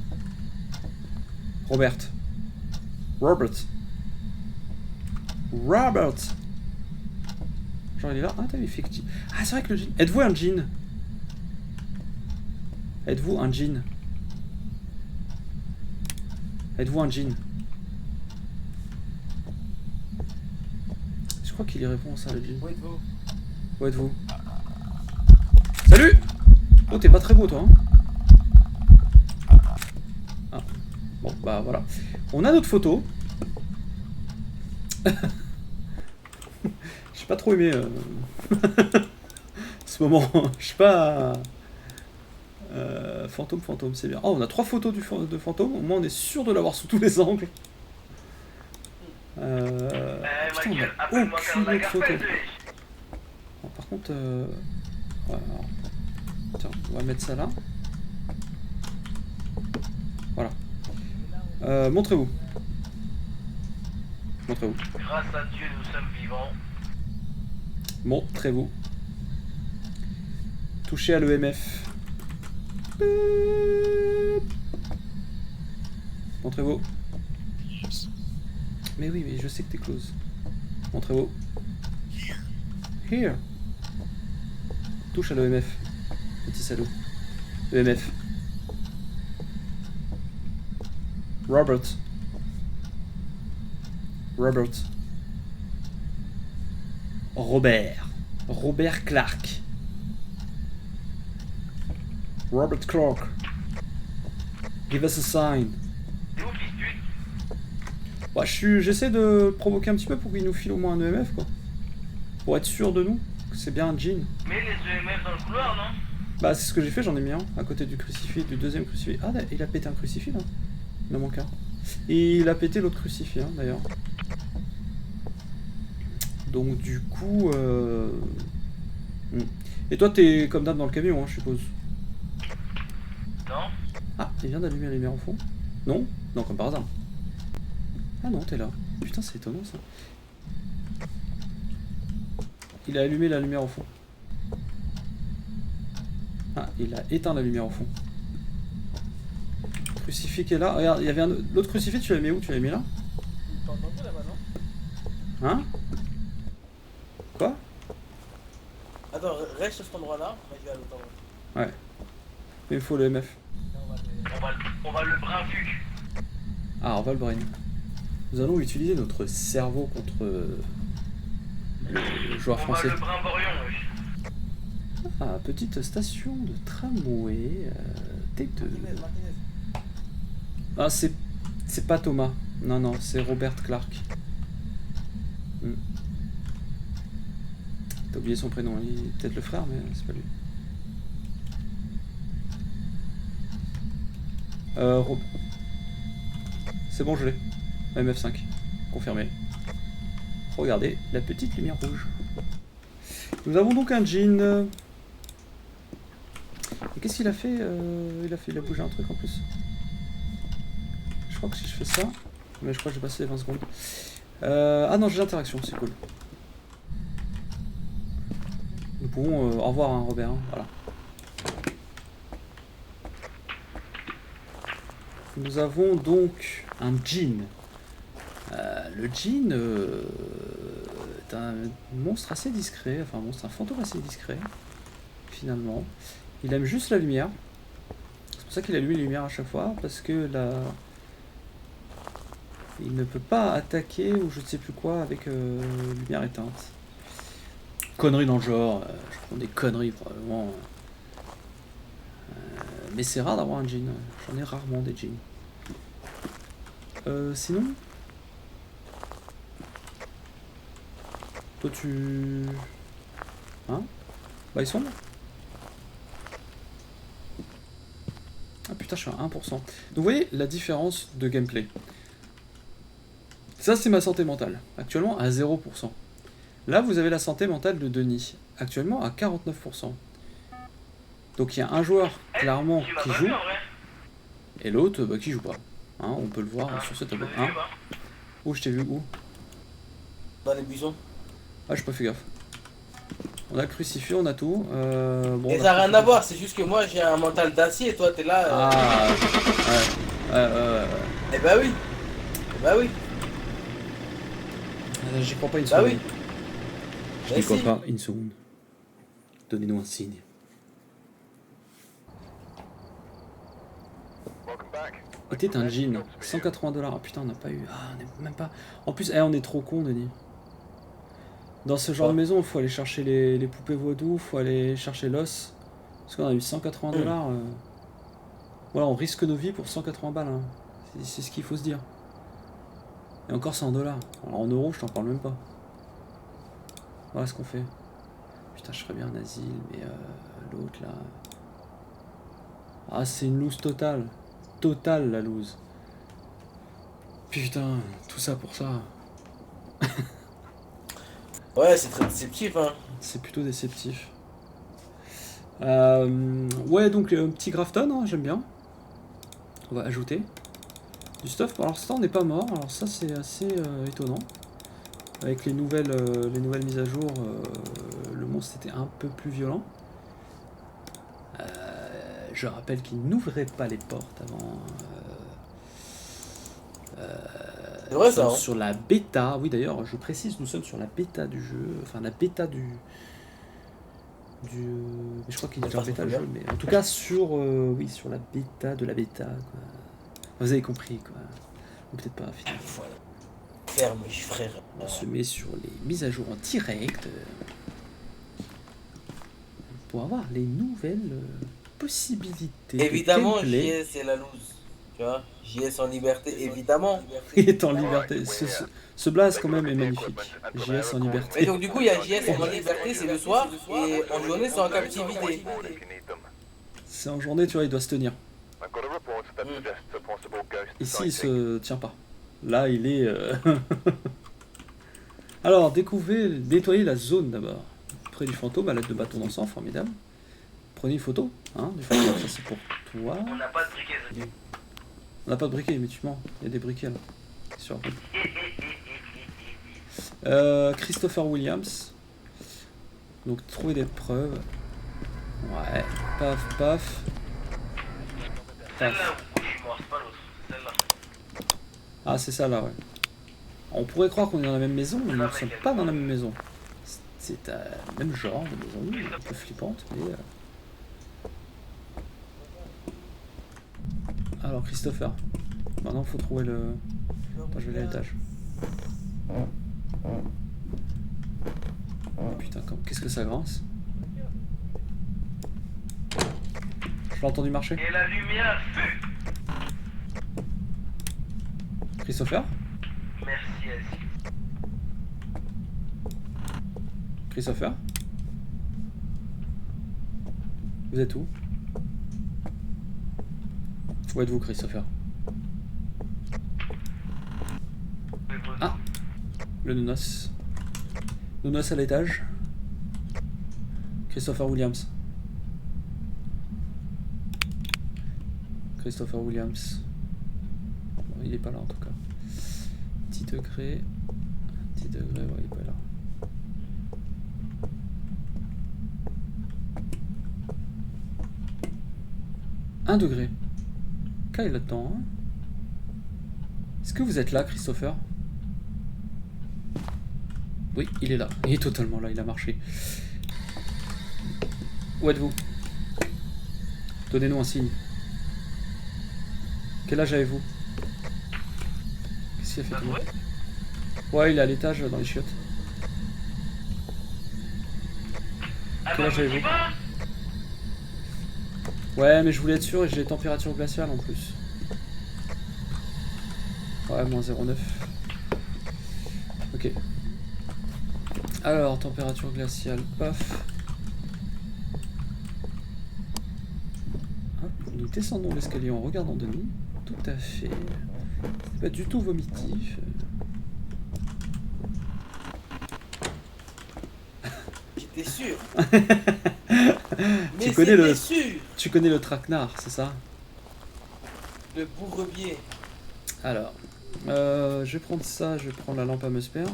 Robert. Robert. Genre il est là. Ah t'as vu fictif. Ah c'est vrai que le jean. Êtes-vous un jean? Êtes-vous un jean? Êtes-vous un jean? Je crois qu'il y répond ça le jean. Où êtes-vous? Où êtes-vous? Salut! Oh t'es pas très beau toi hein? Bon, bah voilà. On a notre photo. J'ai pas trop aimé ce moment. Je sais pas. Fantôme, c'est bien. Oh, on a 3 photos de fantôme. Au moins, on est sûr de l'avoir sous tous les angles. Putain, on a aucune autre photo. Bon, par contre, ouais, alors... Tiens, on va mettre ça là. Voilà. Montrez-vous. Montrez-vous. Grâce à Dieu, nous sommes vivants. Montrez-vous. Touchez à l'EMF. Montrez-vous. Mais oui, mais je sais que t'es close. Montrez-vous. Here. Touche à l'EMF. Petit salaud. EMF. Robert. Robert Clark. Robert Clark. Give us a sign. C'est où qui se pute? Bah, j'essaie de provoquer un petit peu pour qu'il nous file au moins un EMF, quoi. Pour être sûr de nous que c'est bien un jean. Mais les EMF dans le couloir, non? Bah, c'est ce que j'ai fait, j'en ai mis un à côté du crucifix, du deuxième crucifix. Ah, il a pété un crucifix là. Il en manque un. Et il a pété l'autre crucifix, hein, d'ailleurs. Donc, du coup. Et toi, t'es comme d'hab dans le camion, hein, je suppose. il vient d'allumer la lumière au fond. Non? Non, comme par hasard. Ah non, t'es là. Putain, c'est étonnant ça. Il a allumé la lumière au fond. Ah, il a éteint la lumière au fond. Crucifix qui est là. Regarde, il y avait l'autre crucifix, tu l'as mis où? Tu l'as mis là? T'as entendu là-bas, non? Hein? Quoi? Attends, reste à cet endroit-là, moi je vais à l'autre endroit. Ouais. Mais il faut le MF. Là, on va On va le brin vu. Ah, on va le brain. Nous allons utiliser notre cerveau contre le joueur On va français. le brin borion, wesh. Ah, petite station de tramway. T2. Martinez. Ah, c'est pas Thomas. Non, non, c'est Robert Clark. T'as oublié son prénom. Il est peut-être le frère, mais c'est pas lui. Rob. C'est bon, je l'ai. MF5. Confirmé. Regardez, la petite lumière rouge. Nous avons donc un jean. Et qu'est-ce qu'il a fait? Il a bougé un truc en plus. Je crois que si je fais ça... Mais je crois que j'ai passé les 20 secondes. Ah non, j'ai l'interaction, c'est cool. Nous pouvons... au revoir, hein, Robert. Hein, voilà. Nous avons donc un jean. Le jean est un monstre assez discret, enfin un fantôme assez discret, finalement. Il aime juste la lumière. C'est pour ça qu'il allume les lumières à chaque fois, parce que il ne peut pas attaquer ou je ne sais plus quoi avec lumière éteinte. Conneries dans le genre, je prends des conneries probablement. Mais c'est rare d'avoir un jean, j'en ai rarement des jeans. Sinon, toi tu... Hein? Bah ils sont là. Ah putain, je suis à 1%. Donc vous voyez la différence de gameplay. Ça c'est ma santé mentale, actuellement à 0%. Là vous avez la santé mentale de Denis, actuellement à 49%. Donc il y a un joueur clairement qui joue, et l'autre bah, qui joue pas. Hein, on peut le voir sur ce tableau. Hein? Où je t'ai vu où? Dans les buissons. Ah j'ai pas fait gaffe. On a le crucifix, on a tout. Bon, Et ça n'a rien à voir, c'est juste que moi j'ai un mental d'acier et toi t'es là. Ah ouais. Eh bah oui. Eh bah oui. J'y crois pas une Bah seconde. oui. Je n'y crois pas une seconde. Donnez-nous un signe. Était un jean, 180$. Ah, putain, on n'a pas eu. Ah, on est même pas. En plus, on est trop con, Denis. Dans ce genre de maison, il faut aller chercher les poupées vaudou, il faut aller chercher l'os. Parce qu'on a eu 180$. Voilà, on risque nos vies pour 180 balles. Hein. C'est ce qu'il faut se dire. Et encore, c'est en dollars. Alors en euros, je t'en parle même pas. Voilà ce qu'on fait. Putain, je ferais bien un asile, mais l'autre là. Ah, c'est une loose totale. Totale la loose. Putain, tout ça pour ça. Ouais, c'est très déceptif, hein. C'est plutôt déceptif. Ouais, donc petit Grafton, hein, j'aime bien. On va ajouter du stuff. Pour l'instant, on n'est pas mort. Alors ça, c'est assez étonnant. Avec les nouvelles mises à jour, le monstre était un peu plus violent. Je rappelle qu'il n'ouvrait pas les portes avant. C'est vrai ça, hein. Sur la bêta, oui d'ailleurs, je précise, nous sommes sur la bêta du jeu, enfin la bêta du mais je crois qu'il est déjà en bêta le jeu, mais en tout cas sur oui, sur la bêta de la bêta, quoi. Vous avez compris, quoi. Ou peut-être pas, finalement. Voilà. Ferme, frère. On se met sur les mises à jour en direct pour avoir les nouvelles possibilités. Évidemment, de gameplay. JS c'est la loose. Tu vois, JS en liberté, évidemment. Il est en liberté. Ce blast quand même est magnifique. JS en Et liberté. donc du coup, il y a JS en liberté, c'est le soir, et en journée, c'est en captivité. C'est en journée, tu vois, il doit se tenir. Ici, il se tient pas. Là, il est... Alors, nettoyez la zone d'abord. Près du fantôme à l'aide de bâtons d'encens, formidable. Prenez une photo, hein, du fantôme, ça c'est pour toi. On n'a pas de briquet. On n'a pas de briquet, mais tu mens. Il y a des briquets là. C'est sûr. Christopher Williams. Donc trouver des preuves. Ouais. Paf, paf. Celle-là où je suis mort, c'est pas l'autre. Celle-là. Ah, c'est ça là, ouais. On pourrait croire qu'on est dans la même maison, mais nous ne sommes pas dans la même maison. C'est le même genre de maison, un peu flippante, mais... Alors, Christopher. Maintenant, il faut trouver le... Attends, je vais à l'étage. Oh, putain, qu'est-ce que ça grince? Je l'ai entendu marcher. Et la lumière fut. Christopher? Merci, Elsie. Christopher? Vous êtes où? Où êtes-vous, Christopher? Ah! Le Nounos. Nounos à l'étage. Christopher Williams. Christopher Williams. Bon, il est pas là en tout cas. Petit degré. Petit degré, ouais, il est pas là. Un degré. Quand il est là-dedans, hein? Est-ce que vous êtes là, Christopher? Oui, il est là. Il est totalement là, il a marché. Où êtes-vous? Donnez-nous un signe. Quel âge avez-vous? Qu'est-ce qu'il a fait tout le monde? Ouais, il est à l'étage dans les chiottes. Quel âge avez-vous? Ouais, mais je voulais être sûr et j'ai les températures glaciales en plus. Ouais, moins 0,9. Ok. Alors, température glaciale, paf. Hop, nous descendons l'escalier en regardant de nous. Tout à fait. C'est pas du tout vomitif. J'étais sûr. Tu Mais connais le... sûr. Tu connais le traquenard, c'est ça? Le bourrebier. Alors, je vais prendre ça, je vais prendre la lampe à Musper.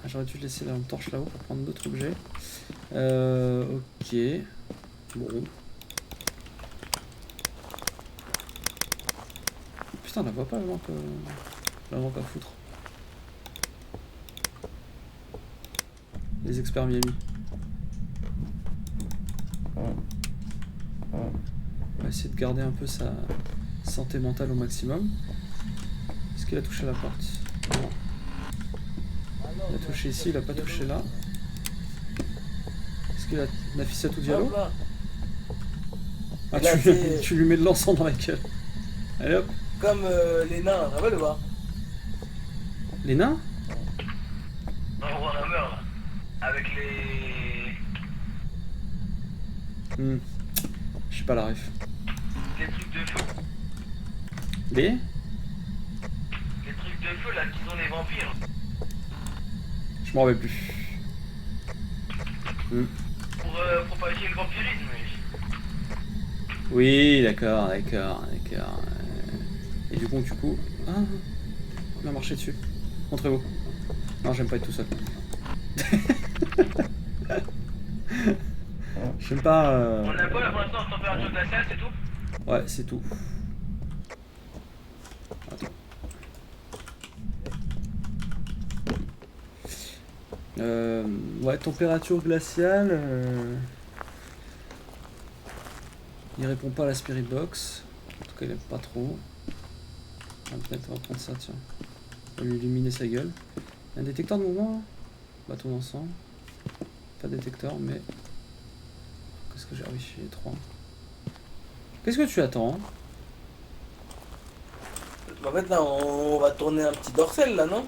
Ah, j'aurais dû laisser la lampe torche là-haut pour prendre d'autres objets. Ok. Bon. Putain, on la voit pas la lampe à foutre. Les experts Miami. On va essayer de garder un peu sa santé mentale au maximum. Est-ce qu'il a touché à la porte? Non. Il a touché ici, il a pas touché là. Est-ce qu'il a Nafissatou Diallo? Ah, tu lui mets de l'encens dans la gueule. Allez hop. Comme les nains, ça va le voir. Les nains? Dans Warhammer là. Avec les. Je sais pas la ref. Les trucs de feu. Les trucs de feu là qui sont les vampires. Je m'en rappelle plus. Pour propager le vampirisme. Oui, d'accord. Et du coup, ah, il m'a marché dessus. Montrez-vous. Non, j'aime pas être tout seul. J'aime pas... On a quoi là pour l'instant en température glaciale, c'est tout? Ouais, c'est tout. Attends. Ouais, température glaciale. Il répond pas à la Spirit Box. En tout cas, il aime pas trop. Ah, peut-être on va prendre ça, tiens. On va lui illuminer sa gueule. Un détecteur de mouvement? Bâton d'encens. Pas de détecteur, mais... Qu'est-ce que j'ai? Ah oui, j'ai 3. Qu'est-ce que tu attends? En fait, là, on va tourner un petit dorsel, là, non?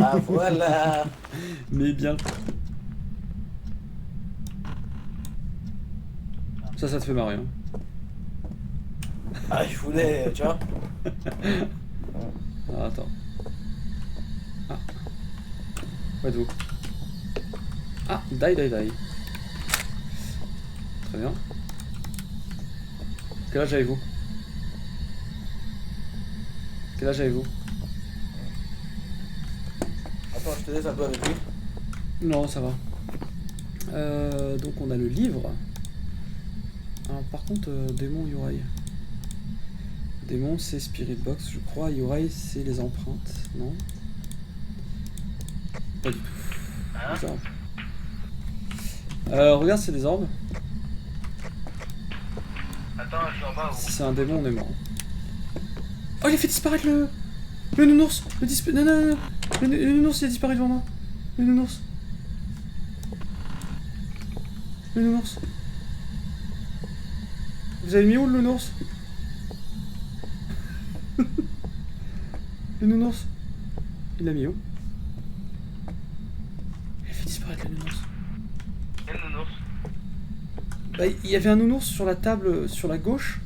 Ah, voilà. Mais bien. Ça te fait marrer, hein? Ah, je voulais, tu vois. Ah, attends. Ah. Où êtes-vous? Ah, die. Très bien. Quel âge avez-vous? Quel âge avez-vous? Attends, je te laisse un peu avec lui. Non, ça va. Donc on a le livre. Alors par contre, démon Yurai. Démon c'est Spirit Box, je crois. Yurai c'est les empreintes, non? Pas du tout. Hein? Les orbes. Regarde, c'est des orbes. Attends, je suis en bas. Si c'est un démon, on est mort. Oh, il a fait disparaître le nounours. Non, non, non. Le nounours, il a disparu devant moi. Le nounours. Le nounours. Vous avez mis où le nounours? Le nounours. Il l'a mis où? Il a fait disparaître le nounours. Quel nounours? Bah, il y avait un nounours sur la table, sur la gauche.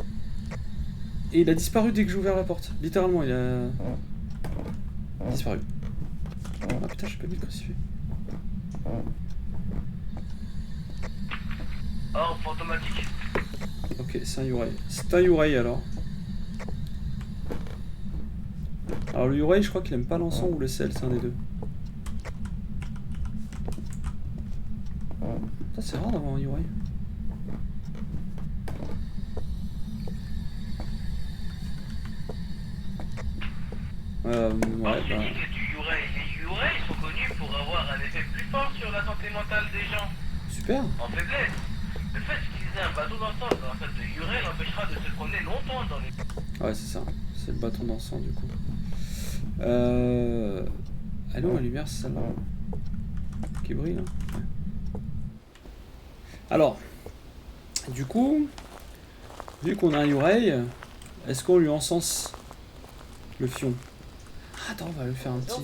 Et il a disparu dès que j'ai ouvert la porte. Littéralement, il a disparu. Ah putain, j'ai pas mis le crucifix. Orbe fantomatique. Ok, c'est un Yurai. C'est un Yurai alors. Alors le Yurai, je crois qu'il aime pas l'encens ou le sel, c'est un des deux. Ça c'est rare d'avoir un Yurai. Ouais, Ensuite, bah... il y a du Yurai. Les Yurai, ils sont connus pour avoir un effet plus fort sur la santé mentale des gens. Super. En faiblesse. Le fait d'utiliser un bateau d'encens dans la salle de Yurai l'empêchera de se promener longtemps dans les... Ouais, c'est ça. C'est le bâton d'encens du coup. Allô, la lumière, c'est celle-là qui brille là. Ouais. Alors, du coup, vu qu'on a un Yurai, est-ce qu'on lui encense le fion? Ah, attends, on va lui faire un petit.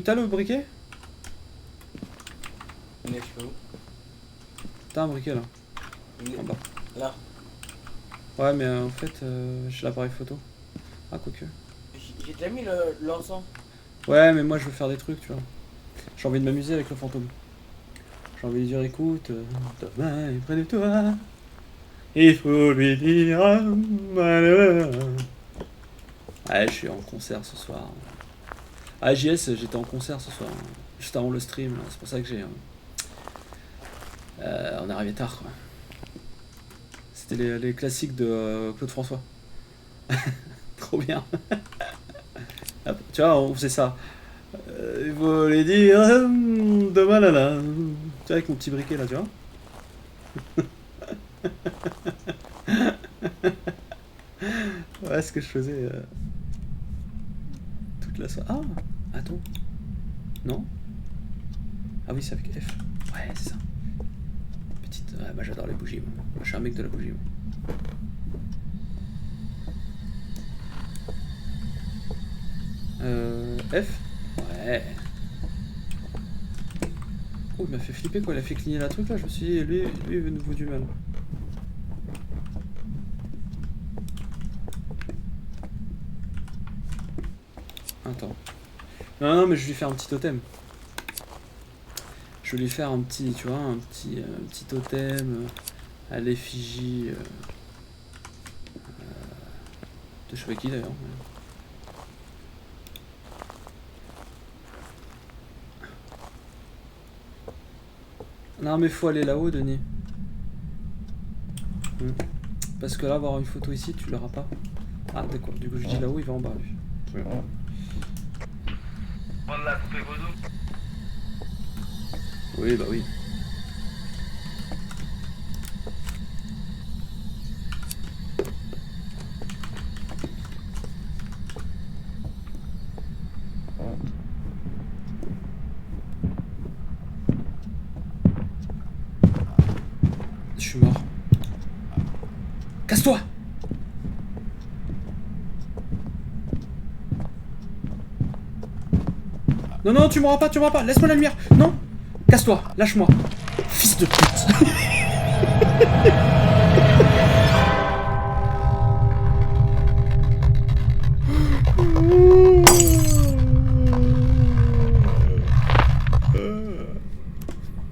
T'as le briquet? Mais je peux où? T'as un briquet là, Il est- en bas. Là. Ouais, mais en fait, j'ai l'appareil photo. Ah, quoique. J'ai déjà mis l'encens. Ouais, mais moi je veux faire des trucs, tu vois. J'ai envie de m'amuser avec le fantôme. J'ai envie de dire, écoute, demain est près de toi. Il faut lui dire un malheur. Ouais, je suis en concert ce soir. Ah, JS, j'étais en concert ce soir. Juste avant le stream, c'est pour ça que j'ai. On est arrivé tard, quoi. C'était les classiques de Claude François. Trop bien. Hop, tu vois, on faisait ça. Il faut les dire de malala. Tu vois, avec mon petit briquet là, tu vois. Ouais, ce que je faisais toute la soirée. Ah, attends. Non? Ah oui, c'est avec F. Ouais, c'est ça. Petite. Ouais, bah j'adore les bougies. Moi. Je suis un mec de la bougie. Moi. F? Ouais. Oh, il m'a fait flipper quoi, il a fait cligner la truc là, je me suis dit, lui il veut nous vaut du mal. Attends. Non, non, mais je vais lui faire un petit totem. Je vais lui faire un petit, tu vois, un petit totem à l'effigie de je sais pas qui d'ailleurs. Non mais faut aller là-haut, Denis. Parce que là, avoir une photo ici, tu l'auras pas. Ah d'accord, du coup je dis là-haut, il va en bas lui. Ouais. Prendre la poupée vaudou. Oui, bah oui. Je suis mort. Casse-toi! Non, non, tu m'auras pas, laisse-moi la lumière! Non! Casse-toi, lâche-moi! Fils de pute!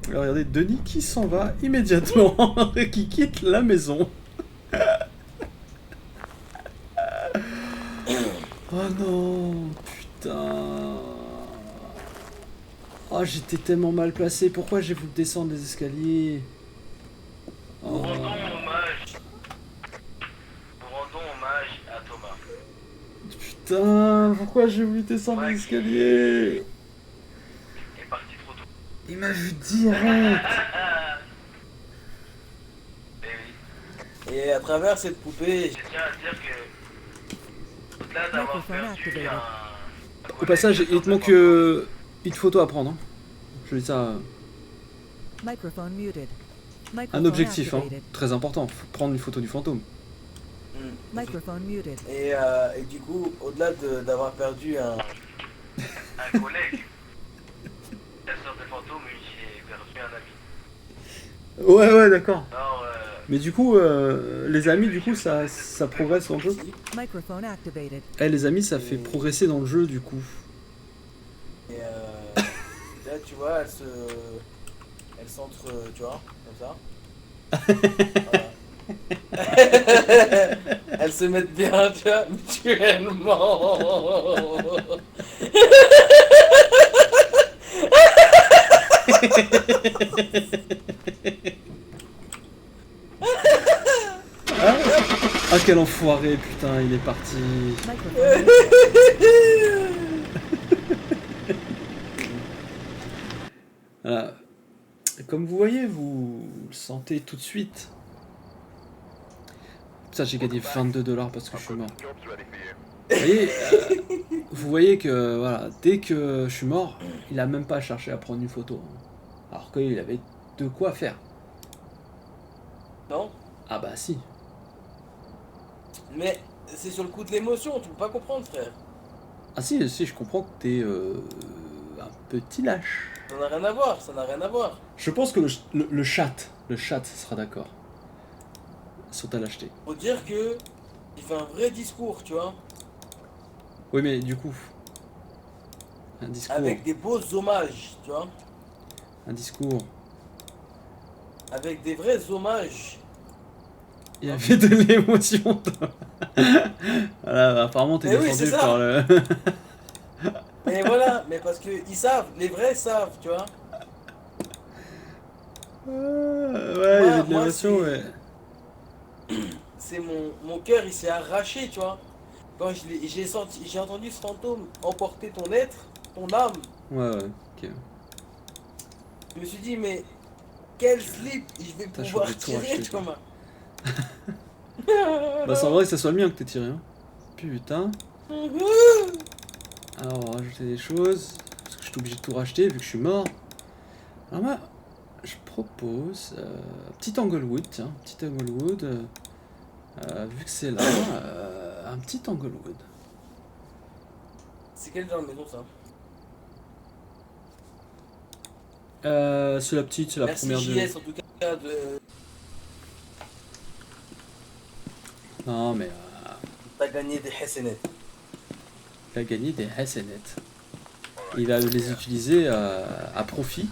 Regardez, Denis qui s'en va immédiatement, qui quitte la maison. Oh non, putain. Oh, j'étais tellement mal placé. Pourquoi j'ai voulu descendre les escaliers? Nous rendons hommage. Nous rendons hommage à Thomas. Putain, pourquoi j'ai voulu descendre les escaliers? Il est parti trop tôt. Il m'a vu direct. Eh oui. Et à travers cette poupée, Je tiens à dire que au-delà d'avoir Microphone perdu activated. Au passage, il te manque une photo à prendre. Hein. Je dis ça. Microphone muted. Un Microphone objectif, hein. activated. Très important. Faut prendre une photo du fantôme. Microphone muted. et du coup, au-delà d'avoir perdu un... un collègue. Chasseur de fantômes, j'ai perdu un ami. Ouais, d'accord. Alors, Mais du coup, les amis, du coup, ça progresse dans le jeu. Microphone activated. Eh, les amis, ça fait progresser dans le jeu, du coup. Et là, tu vois, elle s'entre, tu vois, comme ça. Voilà. Elles se mettent bien, tu vois, mutuellement. Ah, quel enfoiré, putain, il est parti. Microphone muted. Voilà. Comme vous voyez, vous le sentez tout de suite. Putain, j'ai gagné 22 $ parce que je suis mort. Vous voyez que voilà, dès que je suis mort, il a même pas cherché à prendre une photo. Alors qu'il avait de quoi faire. Non, Ah bah si. mais c'est sur le coup de l'émotion, tu peux pas comprendre, frère. Ah si, je comprends que t'es un petit lâche. Ça n'a rien à voir, ça n'a rien à voir. Je pense que le chat sera d'accord sur ta lâcheté. Faut dire que il fait un vrai discours, tu vois, Oui, mais du coup, un discours, avec des beaux hommages, tu vois, un discours. avec des vrais hommages. Il y avait de l'émotion. Voilà, apparemment t'es Mais oui, défendu c'est ça. par le. Et voilà, mais parce que ils savent, les vrais savent, tu vois. Ouais, il y avait de Moi, l'émotion, c'est- ouais. C'est mon cœur, il s'est arraché, tu vois. Quand j'ai entendu ce fantôme emporter ton être, ton âme, Ouais, ok. je me suis dit, mais quel slip, je vais Putain, pouvoir j'aurais tout tirer, racheté, tu vois. Bah, c'est en vrai que ça soit le mien que t'es tiré, hein. Putain. Alors, on va rajouter des choses. Parce que je suis obligé de tout racheter vu que je suis mort. Alors, moi, je propose. Petit Anglewood, tiens. Petit Anglewood. Vu que c'est là, un petit Anglewood. C'est quel genre de maison, ça? C'est la petite, c'est la Merci première de. JS, en tout cas, de... Non, mais T'as gagné des SNL. il a gagné des SNET. Il va les utiliser à profit.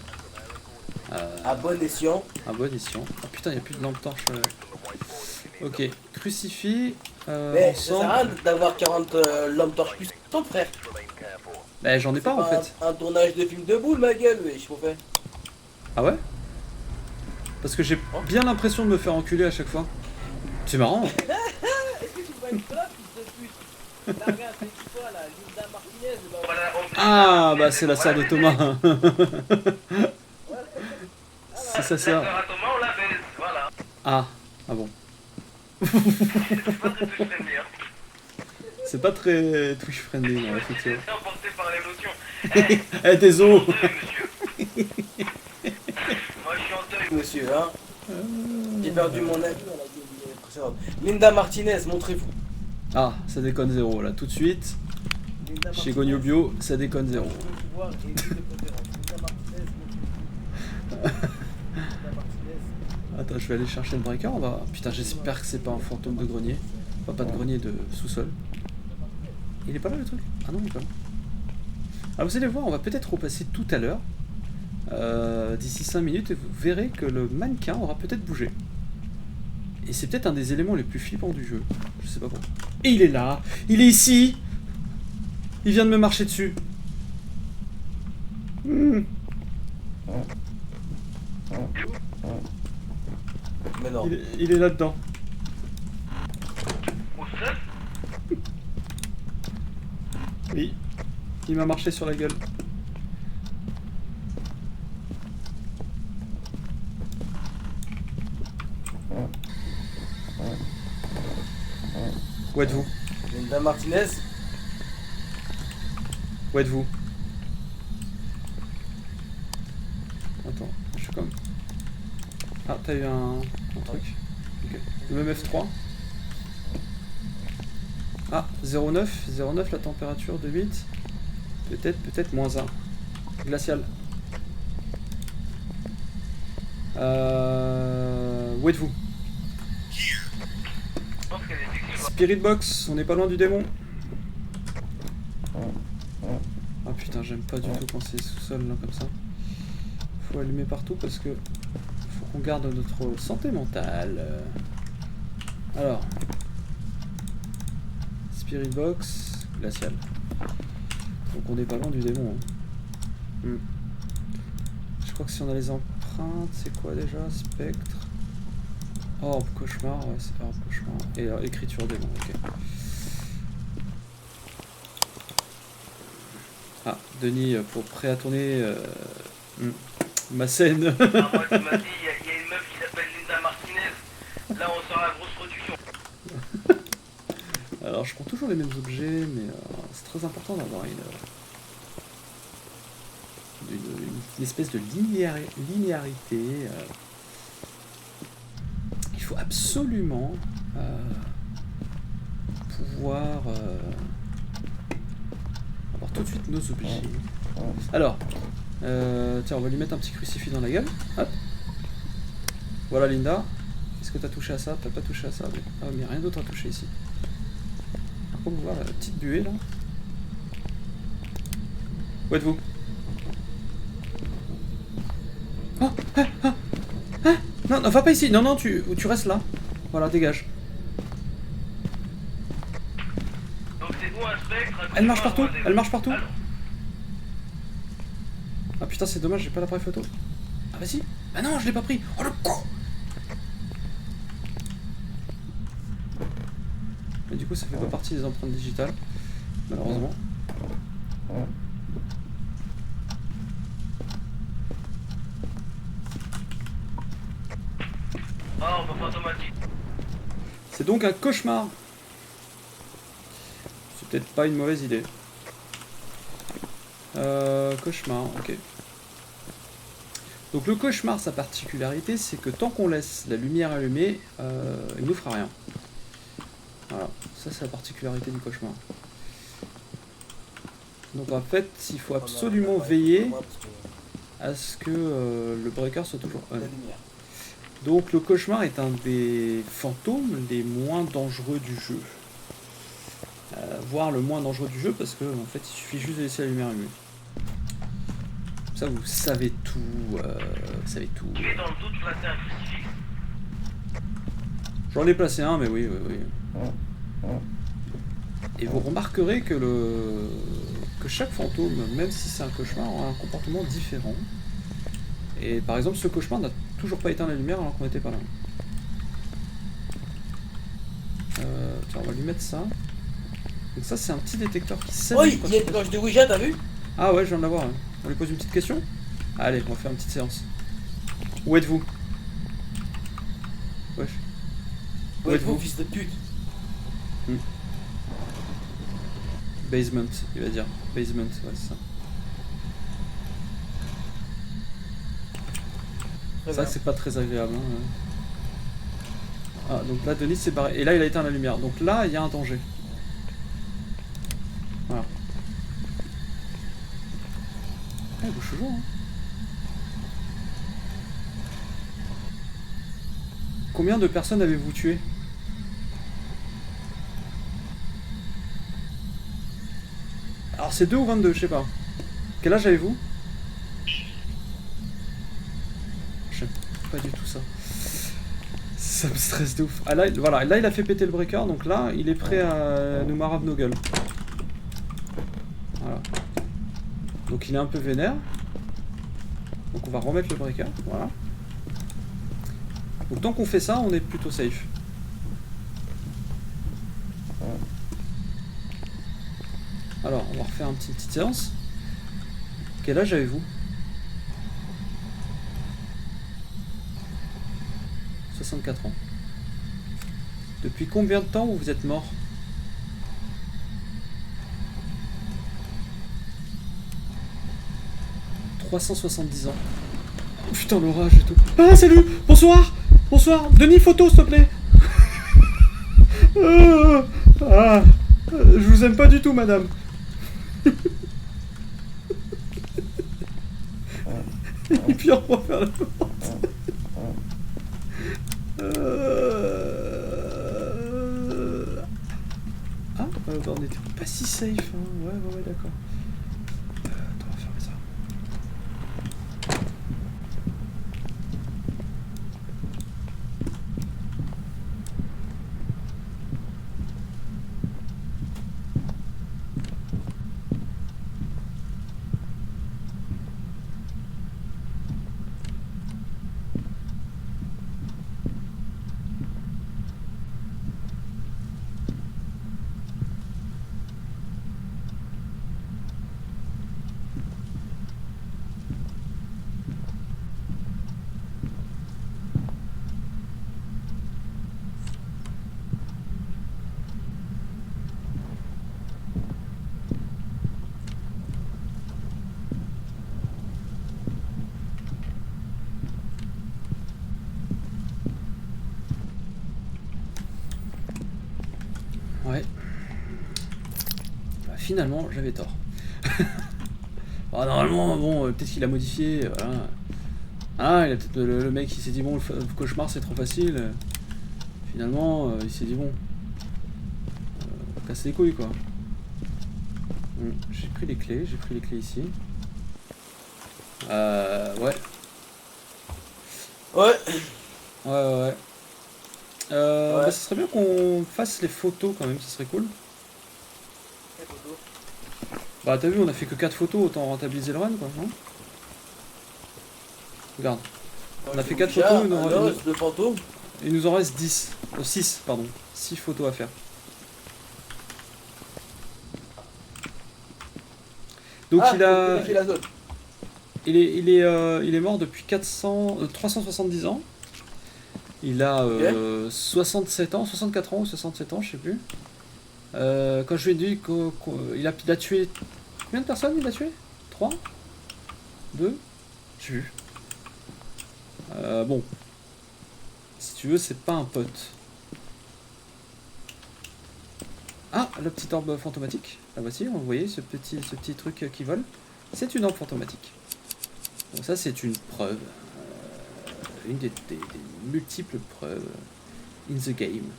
À bon escient. À bon escient. Ah putain, il n'y a plus de lampe torche. Ok, crucifix. Mais ça sert à Ensemble. rien d'avoir 40 lampes torches plus ton frère. Bah, j'en ai pas en fait. Un tournage de film de boule, ma gueule, wesh, faut faire. Ah ouais? Parce que j'ai bien l'impression de me faire enculer à chaque fois. C'est marrant. Est-ce que tu vois une fille de pute? Là, regarde, c'est qui toi là? Linda Martinez, bah, voilà, Ah bah c'est la sœur de Thomas. C'est sa La sœur. sœur à Thomas, on la baise, voilà. Ah bon. C'est pas très friendly, hein. C'est pas très Twitch friendly, non, effectivement. C'est emporté par l'émotion. Eh, désolé. Monsieur. Moi, je suis en deuil. monsieur, hein. J'ai perdu mon ami à la gueule précédente. Linda Martinez, montrez-vous. Ah, ça déconne zéro là, tout de suite. Linda Chez Martinez, Gonio Bio, ça déconne zéro. je veux vous voir et de préférence. Linda Martinez, montrez-vous. Linda Martinez. Attends, je vais aller chercher le breaker. On va. Putain, j'espère que c'est pas un fantôme de grenier. Enfin, pas de grenier, de sous-sol. Il est pas là le truc? Ah non, il est pas là. Ah, vous allez voir, on va peut-être repasser tout à l'heure. d'ici 5 minutes et vous verrez que le mannequin aura peut-être bougé. Et c'est peut-être un des éléments les plus flippants du jeu. Je sais pas pourquoi. Et il est là. Il est ici. Il vient de me marcher dessus. Hmm. Mais non. Il est là-dedans. Au seul? Oui. Il m'a marché sur la gueule. Où êtes-vous? Linda Martinez. Où êtes-vous? Attends, je suis comme... Ah, t'as eu un truc. Ok. Le même F3. Ah, 0,9. 0,9 la température de 8. Peut-être moins 1. Glacial. Où êtes-vous? Je pense qu'elle est effectivement. Spirit Box, on n'est pas loin du démon. Ah putain, j'aime pas du tout quand c'est sous-sol là comme ça. Faut allumer partout parce que faut qu'on garde notre santé mentale. Alors, Spirit Box, glacial. Donc on n'est pas loin du démon. Hein. Je crois que si on a les empreintes, c'est quoi déjà? Spectre. Oh, cauchemar, ouais, c'est pas un cauchemar. Et écriture démon, ok. Ah, Denis, pour prêt à tourner ma scène. Ah, moi, tu m'as dit, il y a une meuf qui s'appelle Linda Martinez. Là, on sort la grosse réduction. Alors, je prends toujours les mêmes objets, mais c'est très important d'avoir une espèce de linéarité. Il faut absolument pouvoir avoir tout de suite nos objets. Alors, tiens, on va lui mettre un petit crucifix dans la gueule. Hop. Voilà, Linda. Est-ce que tu as touché à ça? T'as pas touché à ça? Ah, mais rien d'autre à toucher ici. On peut voir la petite buée là. Où êtes-vous? Oh, non, non, va pas ici. Non, non, tu restes là. Voilà, dégage. Donc, c'est ou un spectre, un Elle marche cauchemar partout. ou un démon. Elle marche partout. Alors, Ah putain, c'est dommage, j'ai pas l'appareil photo. Ah vas-y. Ah non, je l'ai pas pris. Oh le con. Mais du coup, ça fait pas partie des empreintes digitales, malheureusement. oh, on va automatique. C'est donc un cauchemar. C'est peut-être pas une mauvaise idée. Cauchemar, ok. Donc le cauchemar, sa particularité, c'est que tant qu'on laisse la lumière allumée, il nous fera rien. Voilà, ça c'est la particularité du cauchemar. Donc en fait, il faut absolument veiller à ce que le breaker soit toujours on. La lumière. Donc le cauchemar est un des fantômes les moins dangereux du jeu. Voire le moins dangereux du jeu parce que en fait il suffit juste de laisser la lumière allumée. Comme ça vous savez tout. Vous savez tout. Tu es dans le doute, placer un crucifix. J'en ai placé un, mais oui. Et vous remarquerez que chaque fantôme, même si c'est un cauchemar, a un comportement différent. Et par exemple, ce cauchemar n'a toujours pas éteint la lumière alors qu'on n'était pas là. Tiens, on va lui mettre ça. Donc ça, c'est un petit détecteur qui s'allume. Oui, il y a une cloche de Ouija, t'as vu? Ah ouais, je viens de l'avoir. Hein. On lui pose une petite question? Allez, on va faire une petite séance. Où êtes-vous? Wesh. Où êtes-vous, fils de pute? Basement, il va dire. Basement, ouais, c'est ça. Très Ça, bien. c'est pas très agréable. Hein. Ah, donc là, Denis s'est barré. Et là, il a éteint la lumière. Donc là, il y a un danger. Voilà. Ah, il bouge toujours. Hein. Combien de personnes avez-vous tué? Alors, c'est 2 ou 22, je sais pas. Quel âge avez-vous? pas du tout ça. Ça me stresse de ouf. Ah là, voilà, là il a fait péter le breaker, donc là il est prêt à nous marave nos gueules. Voilà. Donc il est un peu vénère. Donc on va remettre le breaker, voilà. Donc tant qu'on fait ça, on est plutôt safe. Alors, on va refaire une petite séance. Quel âge avez-vous? 64 ans. Depuis combien de temps vous êtes mort? « 370 ans. » Oh, putain, l'orage et tout. Ah, salut! Bonsoir! Bonsoir! Demi-photo, s'il te plaît! Je vous aime pas du tout, madame. Et puis on va faire la porte. Ah, bah, on était pas si safe. Hein. Ouais, d'accord. Attends, on va fermer ça. Ouais. Bah, finalement, j'avais tort. Bon, normalement, bon, peut-être qu'il a modifié, voilà. Ah, il a peut-être le mec il s'est dit bon, le cauchemar c'est trop facile. Finalement, il s'est dit bon, casser les couilles quoi. J'ai pris les clés ici. Ouais. Ouais. Ouais. Bah, ce serait bien qu'on fasse les photos quand même, ce serait cool. Quelle photo? Bah t'as vu, on a fait que 4 photos, autant rentabiliser le run quoi, non? Regarde, on a fait 4 photos, il nous en reste 10. 6, pardon. 6 photos à faire. Donc il a... Il est mort depuis 370 ans. Il a 67 ans, 64 ans ou 67 ans, je sais plus. Quand je lui ai dit qu'il a tué... Combien de personnes il a tué? 3 2 Je sais plus. Bon. Si tu veux, c'est pas un pote. Ah, la petite orbe fantomatique. La voici, vous voyez ce petit truc qui vole. C'est une orbe fantomatique. Donc ça, c'est une preuve. Une des multiples preuves in the game.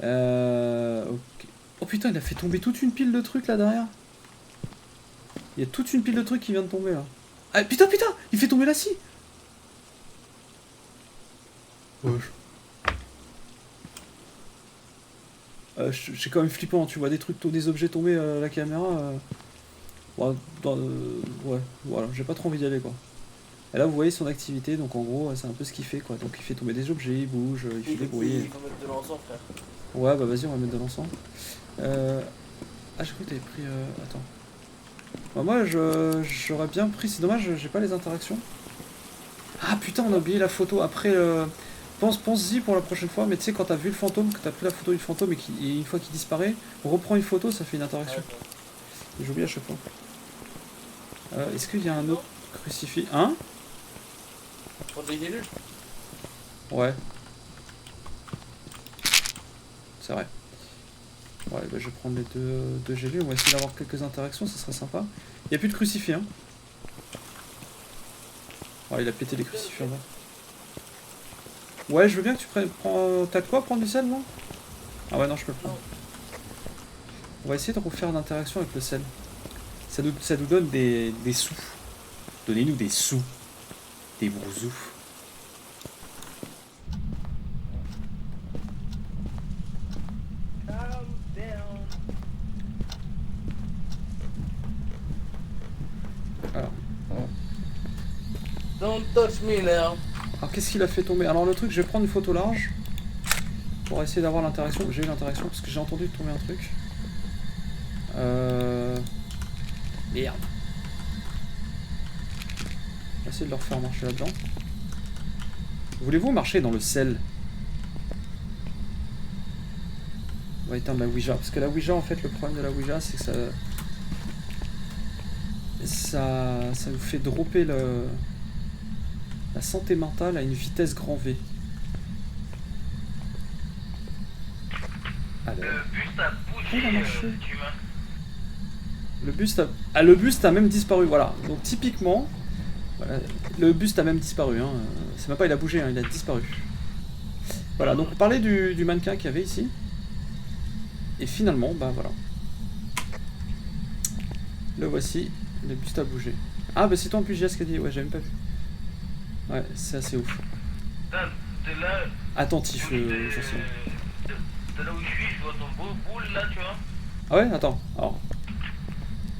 Ok. Oh putain, il a fait tomber toute une pile de trucs là derrière. Il y a toute une pile de trucs qui vient de tomber là. Ah putain, il fait tomber la scie. Wesh. C'est quand même flippant, tu vois des trucs, des objets tomber à la caméra. Ouais, voilà, j'ai pas trop envie d'y aller quoi. Et là vous voyez son activité, donc en gros c'est un peu ce qu'il fait quoi. Donc il fait tomber des objets, il bouge, il fait des bruits. Il faut mettre de l'encens frère. Ouais bah vas-y on va mettre de l'encens. Ah j'ai cru que t'avais pris... Attends. Bah, moi j'aurais bien pris, c'est dommage j'ai pas les interactions. Ah putain on a oublié la photo après... Pense-y pour la prochaine fois, mais tu sais quand t'as vu le fantôme, que t'as pris la photo du fantôme et une fois qu'il disparaît, on reprend une photo, ça fait une interaction. J'oublie à chaque fois. Est-ce qu'il y a un autre crucifix? Hein? Prendre des gélules? Ouais. C'est vrai. Ouais, bah, je vais prendre les deux gélules, on va essayer d'avoir quelques interactions, ça serait sympa. Il n'y a plus de crucifix, hein? Ouais, il a pété les crucifix en bas. Ouais, je veux bien que tu prennes... T'as de quoi prendre du sel, non? Ah ouais, non, je peux le prendre. On va essayer de refaire l'interaction avec le sel. Ça nous donne des sous. Donnez-nous des sous. Des brousous. Don't touch me now. Alors qu'est-ce qu'il a fait tomber? Alors le truc, je vais prendre une photo large pour essayer d'avoir l'interaction. J'ai eu l'interaction parce que j'ai entendu tomber un truc. Merde. On va essayer de le refaire marcher là-dedans. Voulez-vous marcher dans le sel? On va éteindre la Ouija. Parce que la Ouija, en fait, le problème de la Ouija, c'est que ça nous fait dropper la santé mentale à une vitesse grand V. Alors, Le buste a Il a bougé, marché. d'humain. le buste a même disparu, voilà. Donc typiquement, voilà, le buste a même disparu. Hein. C'est même pas il a bougé, hein, il a disparu. Voilà, donc on parlait du mannequin qu'il y avait ici. Et finalement, bah voilà. Le voici, le buste a bougé. Ah bah c'est toi en plus JS qui a dit, ouais j'avais même pas vu. Ouais, c'est assez ouf. Putain, de là, Attentif, de Jocelyn. là où je suis, je vois ton beau boule là, tu vois. Ah ouais, attends, alors.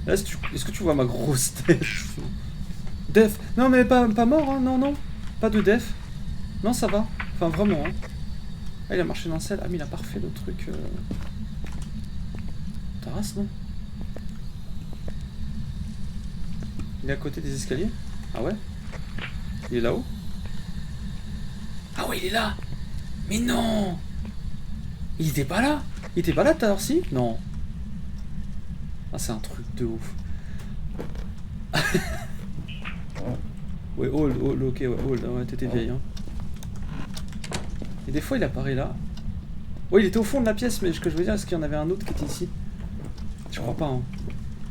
Là, est-ce que tu vois ma grosse tête? Def. Non mais pas mort, hein, non, non. Pas de def. Non, ça va. Enfin, vraiment, hein. Ah, il a marché dans le sel. Ah, mais il a pas refait le truc. Taras, non? Il est à côté des escaliers? Ah ouais? Il est là-haut? Ah ouais, il est là! Mais non! Il était pas là! Il était pas là tout à l'heure, si? Non. Ah, c'est un truc de ouf. Ouais, hold, ok, ouais, hold, ouais, t'étais vieille, hein. Et des fois, il apparaît là. Ouais, il était au fond de la pièce, mais ce que je veux dire, est-ce qu'il y en avait un autre qui était ici? Je crois pas, hein.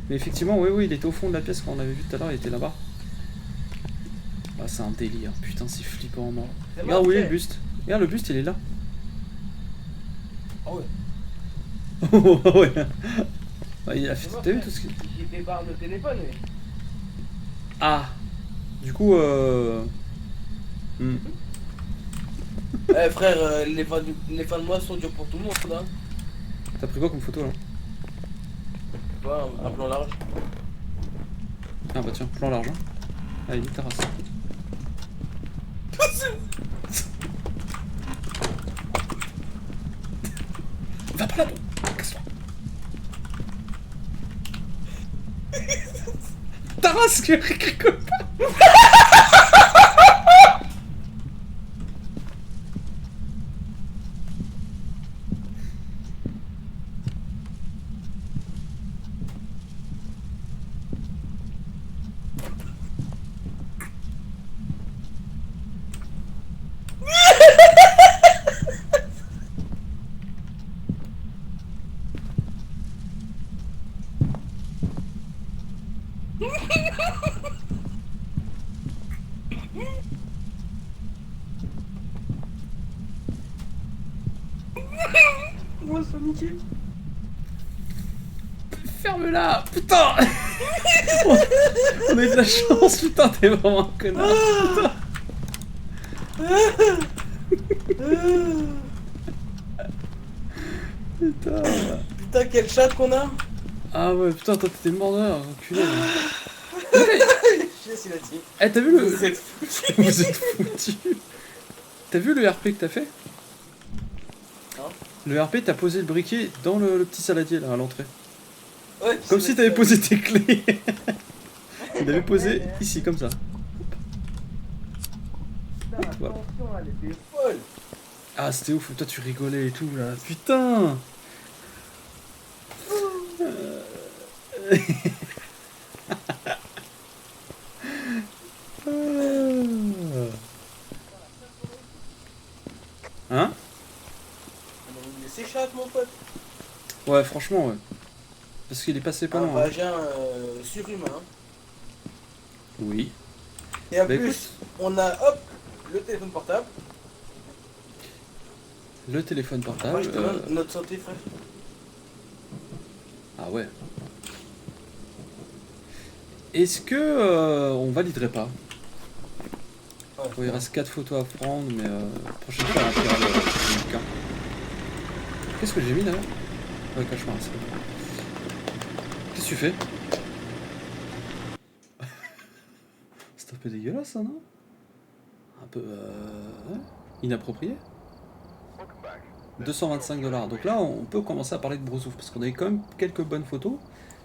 Mais effectivement, oui, il était au fond de la pièce quand on l'avait vu tout à l'heure, il était là-bas. Ah, c'est un délire, putain, c'est flippant, non. Regarde où il est le buste. Regarde, le buste, il est là. Ah ouais. Oh, ouais. Ouais, il a fait. C'est moi, T'as vu frère. tout ce qu'il. J'ai débarre le téléphone, mais. Ah! Du coup, Eh frère, les fins de mois sont durs pour tout le monde, hein. T'as pris quoi comme photo là? Tu vois, un plan large. Ah bah tiens, plan large. Hein. Allez, nique ta race. Va pas là-bas! Casse-toi! Ta race qui rigole pas! Moi, ça niqué. Ferme-la! Putain! On a eu de la chance, putain, t'es vraiment un connard! Putain! Putain, quel chat qu'on a. Ah ouais, putain, toi t'étais mort de rire, enculé! Chier, il a dit. Eh, t'as vu le. Vous êtes foutus. Vous êtes foutus! T'as vu le RP que t'as fait? Hein? Le RP, t'as posé le briquet dans le petit saladier là à l'entrée. Ouais, Comme c'est si t'avais posé tes clés! Il avait posé ici, comme ça. Putain, la Voilà. tension, elle était folle. Ah, c'était ouf, toi tu rigolais et tout là. Putain! Hein? On a laissé chat, mon pote. Ouais, franchement, ouais. Parce qu'il est passé pas Un loin. Hein. vagin surhumain. Oui. Et en Bah, plus, écoute. on a, hop, le téléphone portable. Le téléphone Moi, portable. je te demande notre santé, frère. Ah ouais. Est-ce que on validerait pas? Ouais. Bon, il reste 4 photos à prendre, mais prochaine fois on tirera le bouquin. Qu'est-ce que j'ai mis d'ailleurs? Ouais, cauchemar, c'est bon. Qu'est-ce que tu fais? C'est un peu dégueulasse ça, non? peu inapproprié. 225 $. Donc là, on peut commencer à parler de Broussouf parce qu'on avait quand même quelques bonnes photos.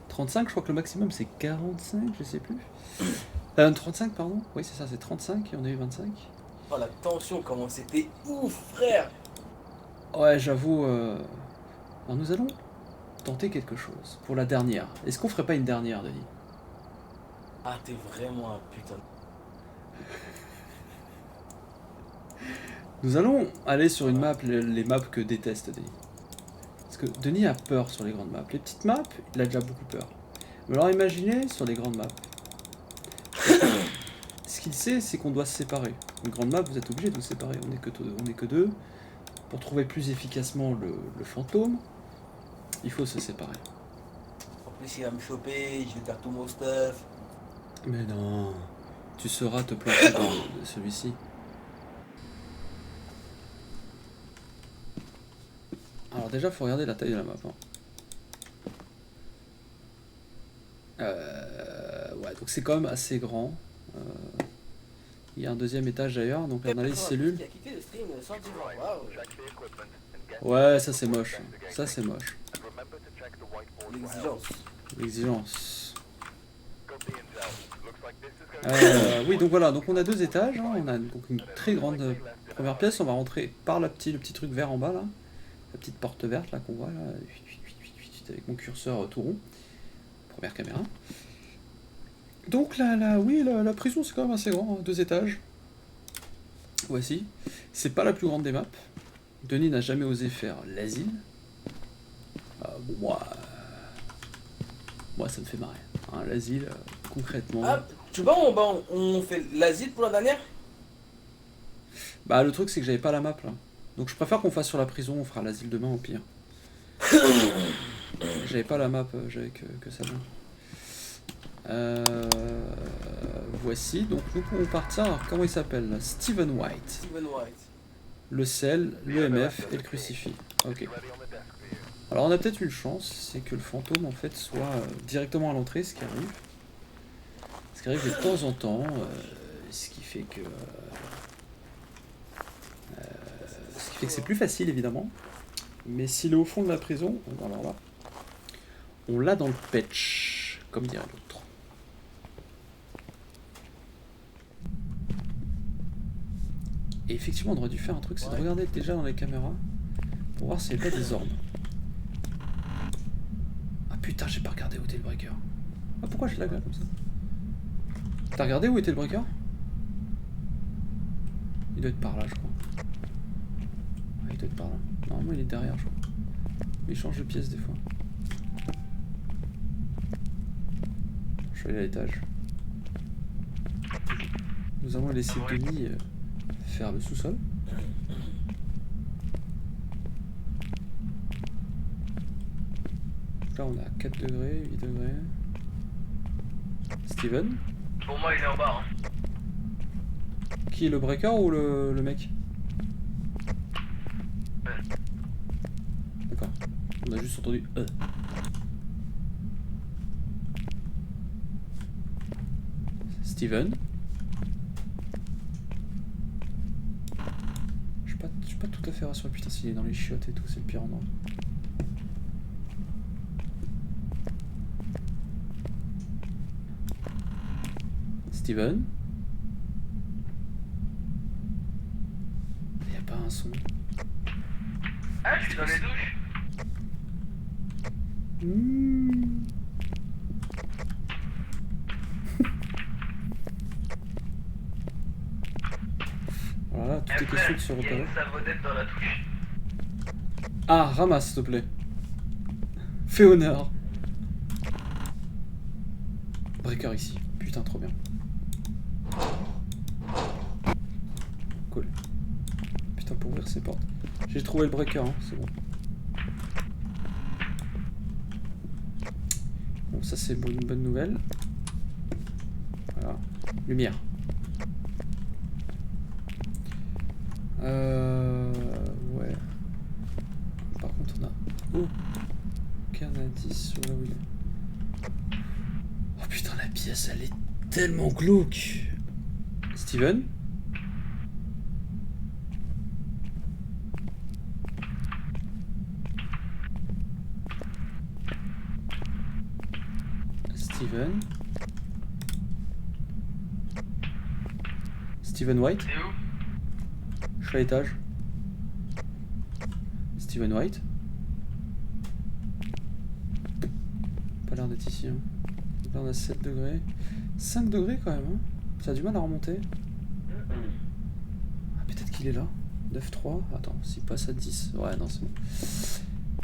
35, je crois que le maximum c'est 45, je sais plus. 35, pardon. Oui, c'est ça, c'est 35 et on a eu 25. Oh la tension, comment c'était ouf, frère. Ouais, j'avoue. Alors nous allons tenter quelque chose pour la dernière. Est-ce qu'on ferait pas une dernière, Denis? Ah, t'es vraiment un putain. Nous allons aller sur une map, les maps que déteste Denis. Parce que Denis a peur sur les grandes maps. Les petites maps, il a déjà beaucoup peur. Mais alors imaginez sur les grandes maps. Ce qu'il sait, c'est qu'on doit se séparer. Une grande map, vous êtes obligé de vous séparer. On n'est que deux. Pour trouver plus efficacement le fantôme, il faut se séparer. En plus, il va me choper, je vais faire tout mon stuff. Mais non, tu sauras te planter dans celui-ci. Alors déjà, faut regarder la taille de la map. Ouais, donc c'est quand même assez grand. Il y a un deuxième étage d'ailleurs, donc là on a les cellules. Il a quitté le stream sans dire waouh. Ouais, ça c'est moche. Ça c'est moche. L'exigence. L'exigence. Oui, donc voilà, donc on a 2 étages. Hein. On a donc une très grande première pièce. On va rentrer par le petit truc vert en bas là. La petite porte verte là qu'on voit là. Avec mon curseur tout rond. Première caméra. Donc la prison c'est quand même assez grand, hein, 2 étages. Voici. C'est pas la plus grande des maps. Denis n'a jamais osé faire l'asile. Bon, moi ça me fait marrer. Hein, l'asile, concrètement. Ah, tu vois, on fait l'asile pour la dernière. Bah le truc c'est que j'avais pas la map là. Donc je préfère qu'on fasse sur la prison, on fera l'asile demain au pire. J'avais pas la map, j'avais que celle-là. Voici, donc nous pouvons partir. Alors, comment il s'appelle là? Steven White. Steven White. Le sel, l'EMF et le crucifix. Ok. Alors on a peut-être une chance, c'est que le fantôme en fait soit directement à l'entrée, ce qui arrive. Ce qui arrive de temps en temps, ce qui fait que c'est plus facile évidemment. Mais s'il est au fond de la prison, alors là, on l'a dans le patch, comme dirait l'autre. Et effectivement, on aurait dû faire un truc, c'est de regarder déjà dans les caméras pour voir s'il n'y avait pas des ormes. Ah putain, j'ai pas regardé où était le breaker. Ah pourquoi je lag là comme ça? T'as regardé où était le breaker? Il doit être par là, je crois. Ah, il doit être par là. Normalement, il est derrière, je crois. Mais il change de pièce des fois. Je vais aller à l'étage. Nous allons laisser Denis faire le sous-sol. Là, on a 4 degrés, 8 degrés. Steven? Pour moi, il est en bas. Hein. Qui est le breaker ou le mec? D'accord. On a juste entendu Steven? Je suis pas tout à fait rassuré. Putain, s'il est dans les chiottes et tout, c'est le pire endroit. Steven? Il n'y a pas un son. Ah, je suis dans les douches. Voilà, tout est question de se Il y a repérer. une savonnette dans la douche. Ah, ramasse s'il te plaît. Fais honneur. Breaker ici. Putain, trop bien. Cool. Putain, pour ouvrir ces portes. J'ai trouvé le breaker, hein, c'est bon. Bon, ça c'est une bonne nouvelle. Voilà. Lumière. Ouais. Par contre, on a aucun indice sur là où il est. Oh putain, la pièce, elle est tellement glauque. Steven? Steven. Steven White. T'es où? Je suis à l'étage. Steven White. Pas l'air d'être ici. Hein. Là on a 7 degrés. 5 degrés quand même. Hein. Ça a du mal à remonter. Ah, peut-être qu'il est là. 9,3. Attends, s'il passe à 10. Ouais, non, c'est bon.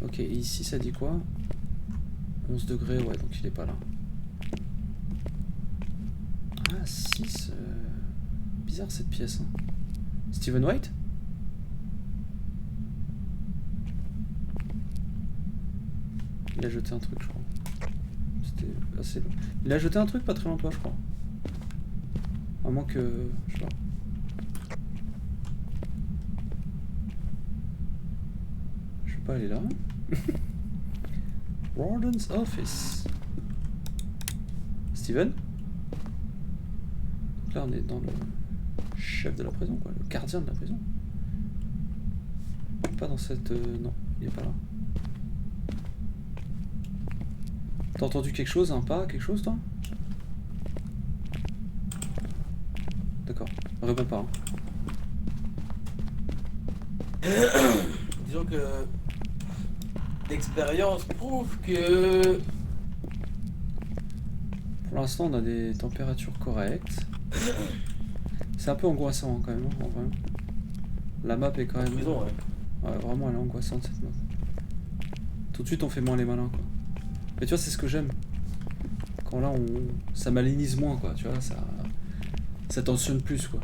Ok, et ici ça dit quoi? 11 degrés, ouais, donc il est pas là. Ah, 6. Bizarre cette pièce. Hein. Steven White? Il a jeté un truc, je crois. C'était assez long. Il a jeté un truc pas très loin de toi, je crois. À moins que... Je sais pas. Je sais pas, elle est là. Warden's Office. Steven? Donc là, on est dans le chef de la prison, quoi. Le gardien de la prison. Pas dans cette... non, il est pas là. T'as entendu quelque chose, un pas, quelque chose, toi? D'accord. Réponds pas. Hein. Disons que l'expérience prouve que Pour l'instant, on a des températures correctes. C'est un peu angoissant hein, quand même. Hein, en vrai. La map est quand même... prison, ouais. Ouais, vraiment, elle est angoissante cette map. Tout de suite, on fait moins les malins, quoi. Mais tu vois, c'est ce que j'aime. Quand là, ça malinise moins, quoi. Tu vois, ça tensionne plus, quoi.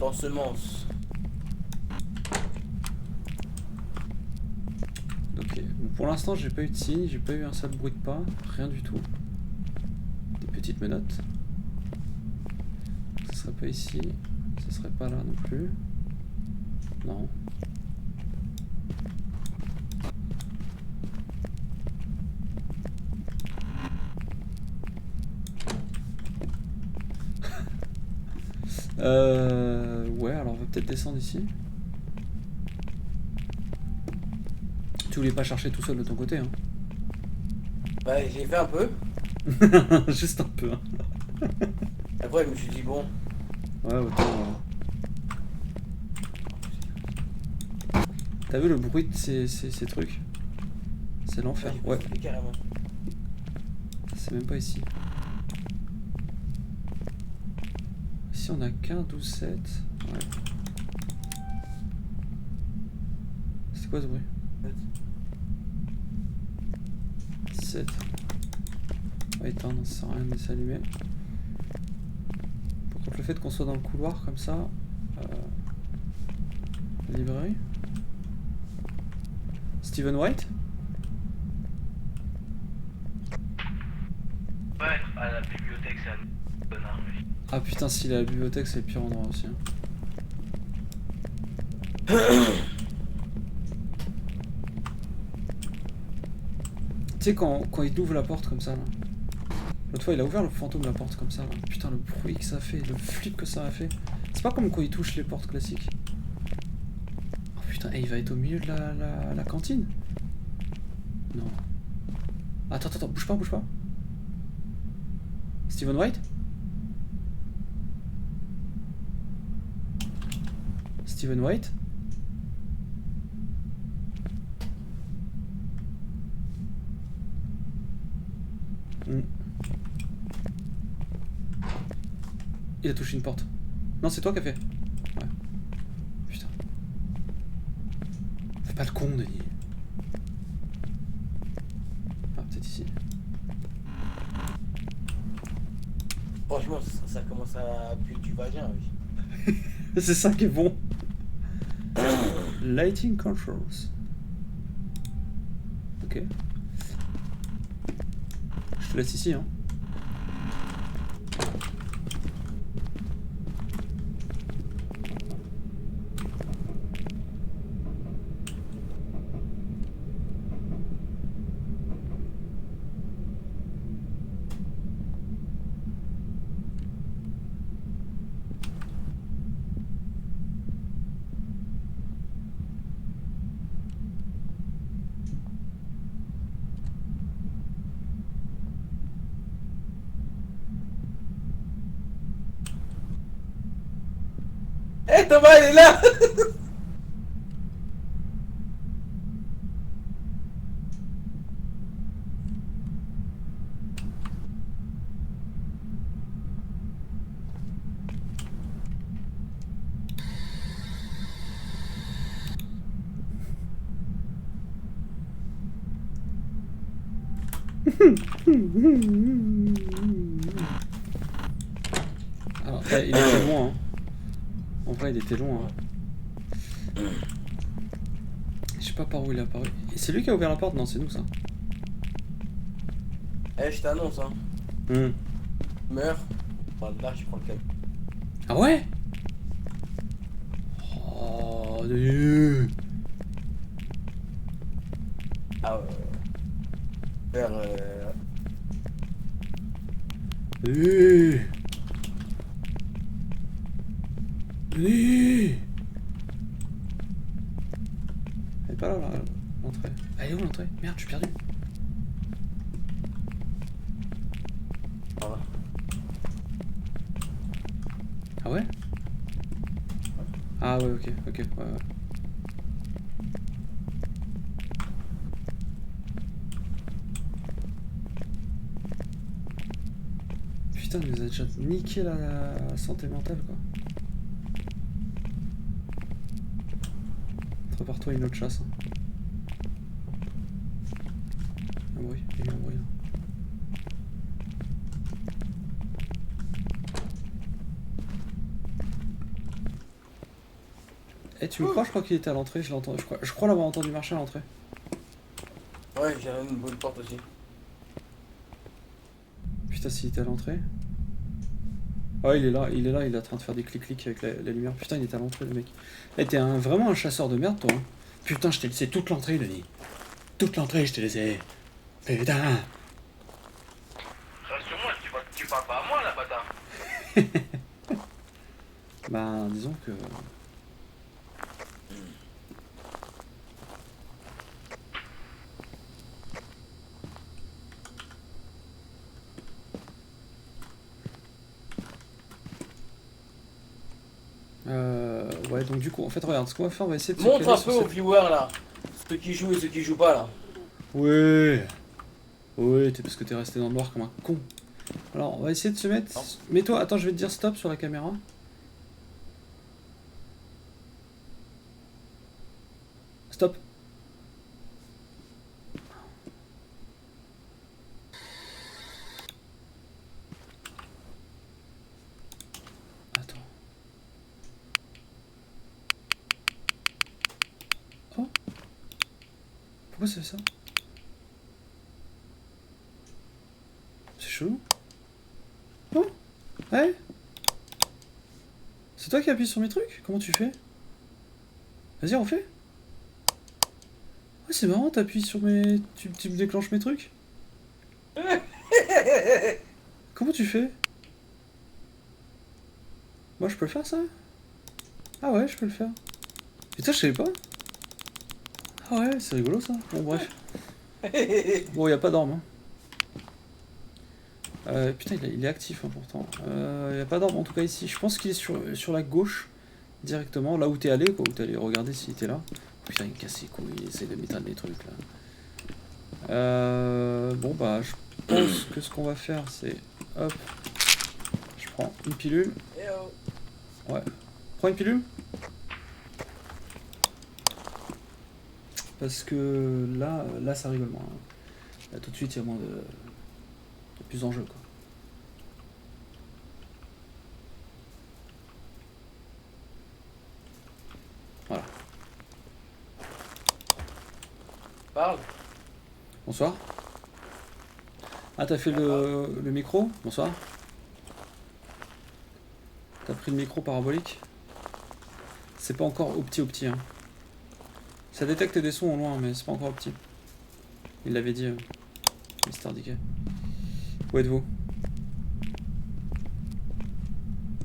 Dans semence. Ok. Bon, pour l'instant, j'ai pas eu de signe, j'ai pas eu un seul bruit de pas, rien du tout. Des petites menottes. Ça serait pas ici, ça serait pas là non plus. Non. Ouais, alors on va peut-être descendre ici. Tu voulais pas chercher tout seul de ton côté, hein? Bah j'ai fait un peu. Juste un peu, hein. Après je me suis dit bon. Ouais, autant. T'as vu le bruit de ces trucs? C'est l'enfer. j'ai Ouais, fait carrément. c'est même pas ici. Ici on a qu'un 12-7. Ouais. C'est quoi ce bruit? 7. On va éteindre, ça sert à rien de s'allumer. Par contre, le fait qu'on soit dans le couloir comme ça, la librairie. Steven White? Ouais, à la bibliothèque, c'est un connard, lui. Ah putain, si la bibliothèque c'est le pire endroit aussi. Hein. Tu sais, quand il ouvre la porte comme ça là. L'autre fois, il a ouvert le fantôme la porte comme ça là. Putain, le bruit que ça fait, le flip que ça a fait. C'est pas comme quand il touche les portes classiques. Oh putain, et il va être au milieu de la cantine? Non. Attends, bouge pas. Steven White? Steven White? Il a touché une porte. Non, c'est toi qui as fait. Ouais. Putain. Fais pas le con, Denis. Ah, peut-être ici. Franchement ça commence à puer du vagin, oui. C'est ça qui est bon. Lighting controls. Ok. Je te laisse ici, hein. Thomas, il est là. Alors, il était loin. Hein. En vrai, il était loin. Hein. Je sais pas par où il est apparu. Et c'est lui qui a ouvert la porte? Non, c'est nous ça. Eh, je t'annonce, hein. Meurs. Enfin, là, je prends le câble. Ah ouais? Oh, Dieu. Ah ouais. Vers. Allez. Allez. Elle est pas là, l'entrée. Elle est où l'entrée? Merde, je suis perdu. Voilà. Ah ouais? Ah ouais, ok, ouais, ouais. Putain, il nous a déjà niqué la santé mentale, quoi. Prépare-toi une autre chasse. Hein. Un bruit, il y a eu un bruit là. Eh, tu me crois? Je crois qu'il était à l'entrée, je l'entends. Je crois l'avoir entendu marcher à l'entrée. Ouais, j'ai une bonne porte aussi. Putain, s'il était à l'entrée. Ouais, il est là, il est en train de faire des clics-clics avec la lumière. Putain, il était à l'entrée, le mec. Eh, t'es vraiment un chasseur de merde, toi. Hein. Putain, je t'ai laissé toute l'entrée, Denis. Toute l'entrée, je t'ai laissé. Putain. Rassure-moi, tu parles pas à moi, là, bâtard. Bah, disons que. Ouais, donc du coup, en fait, regarde, ce qu'on va faire, on va essayer de se Montre caler un sur peu aux cette- viewers là. Ceux qui jouent et ceux qui jouent pas là. Ouais. Ouais, t'es parce que t'es resté dans le noir comme un con. Alors, on va essayer de se mettre. Non. Mets-toi, attends, je vais te dire stop sur la caméra. Stop. Attends. Oh. Pourquoi ça fait ça? C'est chaud. Oh. Ouais. C'est toi qui appuies sur mes trucs? Comment tu fais? Vas-y, refais. Ouais, c'est marrant, t'appuies sur mes... Tu me déclenches mes trucs? Comment tu fais? Moi, je peux le faire, ça? Ah ouais, je peux le faire. Putain, je savais pas. Ah ouais, c'est rigolo, ça. Bon, bref. Bon, y a pas d'orme. Hein. Putain, il est actif, hein, pourtant. Y a pas d'orme, en tout cas, ici. Je pense qu'il est sur la gauche, directement, là où t'es allé, quoi. Où t'es allé regarder s'il était là. Putain, il me casse les couilles, il essaie de m'éteindre les trucs, là. Bon, bah, je pense que ce qu'on va faire, c'est... Hop. Je prends une pilule. Eh oh. Ouais. Prends une pilule. Parce que là ça rigole moins. Là tout de suite il y a moins de plus d'enjeux quoi. Voilà. Parle. Bonsoir. Ah t'as fait le micro? Bonsoir. T'as pris le micro parabolique? C'est pas encore opti hein. Ça détecte des sons au loin mais c'est pas encore opti. Il l'avait dit Mr. Dickey. Où êtes-vous?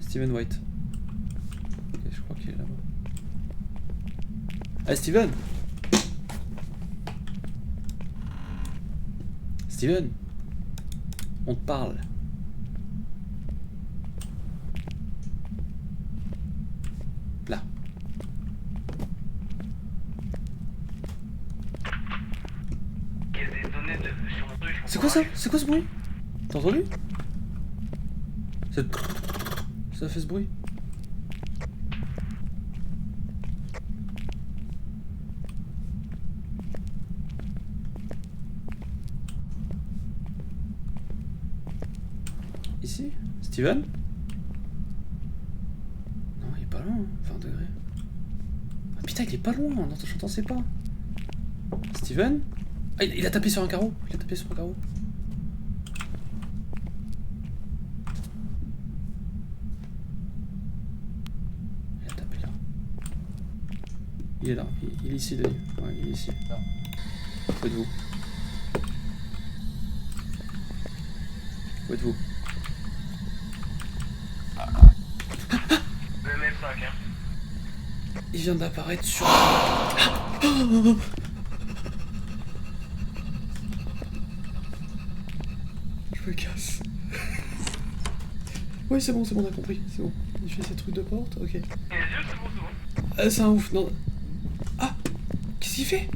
Steven White. Ok, je crois qu'il est là-bas. Ah Steven! Steven! On te parle. Là. C'est quoi ça? C'est quoi ce bruit? T'as entendu? Ça fait ce bruit. Ici? Steven? Non, il est pas loin, hein, 20 degrés. Ah putain, il est pas loin, non, j'entends ses pas. Steven? Ah, il a tapé sur un carreau. Il a tapé sur un carreau. Il a tapé là. Il est là. Il est ici, Denis. Ouais, il est ici. Là. Où êtes-vous? Où êtes-vous? Le M5, hein. Il vient d'apparaître sur... Je me casse. Oui, c'est bon, on a compris. C'est bon. Il fait ses trucs de porte, ok. Et les yeux, c'est bon, c'est bon. Ah, c'est un ouf, non. Ah! Qu'est-ce qu'il fait?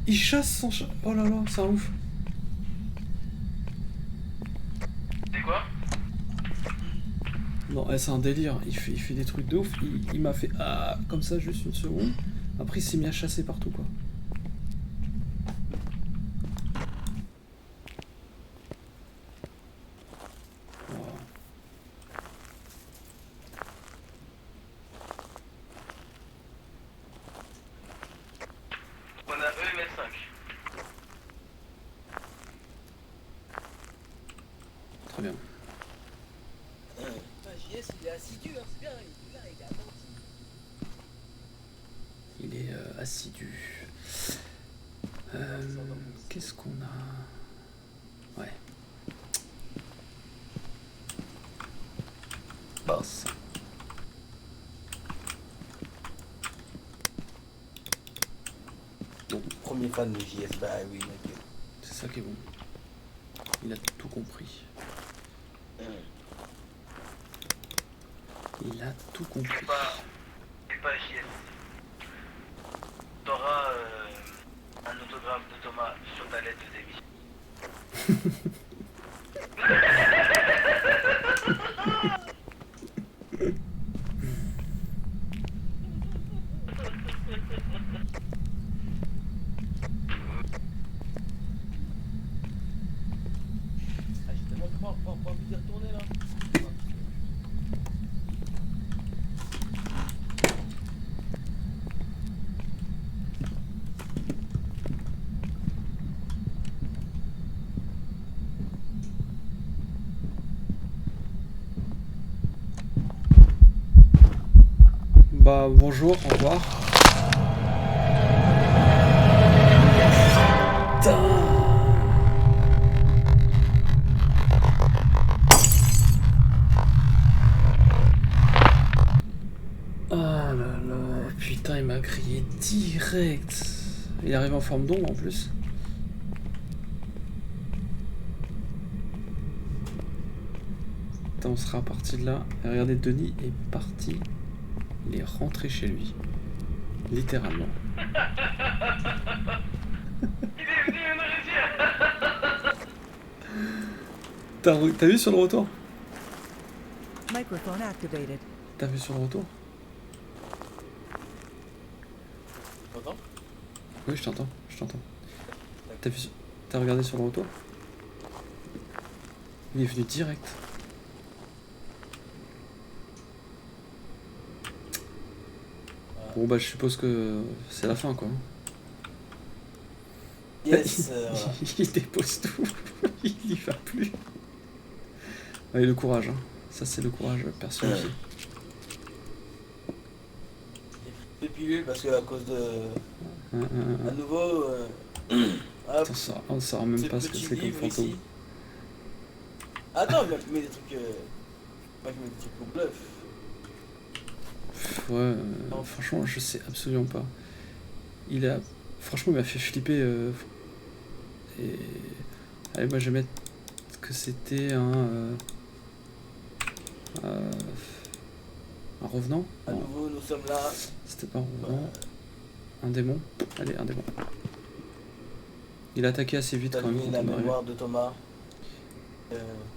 Il chasse son chat. Oh là là, c'est un ouf. C'est quoi? Non, c'est un délire. Il fait des trucs de ouf. Il m'a fait ah comme ça juste une seconde. Après, il s'est mis à chasser partout, quoi. Wow. On a EMS5. Très bien. JS, il est assidu, hein, c'est bien, il est là, il est attentif. Il est assidu. Qu'est-ce qu'on a? Ouais. Boss. Donc, premier fan de JS, bah oui, mec. C'est ça qui est bon. Il a tout compris. Il a tout compris. C'est pas JS. T'auras un autographe de Thomas sur ta lettre de démission. Ah, j'ai tellement pas envie d'y retourner là. Bah bonjour, au revoir. Oh là là, putain, il m'a grillé direct. Il arrive en forme d'ombre en plus. Putain, on sera parti de là. Et regardez, Denis est parti. Il est rentré chez lui. Littéralement. Il est venu me réussir. T'as vu sur le retour? Microphone activated. T'as vu sur le retour? T'entends? Oui, je t'entends, je t'entends. T'as regardé sur le retour? Il est venu direct. Bon bah je suppose que c'est la fin quoi. Yes, Il dépose tout. Il y va plus. Ouais, le courage, hein. Ça c'est le courage personnifié. j'ai pris des pilules parce que à cause de... À nouveau... hop, On saura même ce pas ce que petit c'est comme livre fantôme. ici. Attends, mais des trucs... Moi je mets des trucs au bluff. Ouais, franchement, je sais absolument pas. Franchement, il m'a fait flipper. Et... Allez, moi, je vais mettre que c'était un revenant. À Non, nouveau, nous sommes là. c'était pas un revenant. Un démon. Allez, un démon. Il a attaqué assez vite quand même. Saluer quand la on est arrivé. mémoire de Thomas.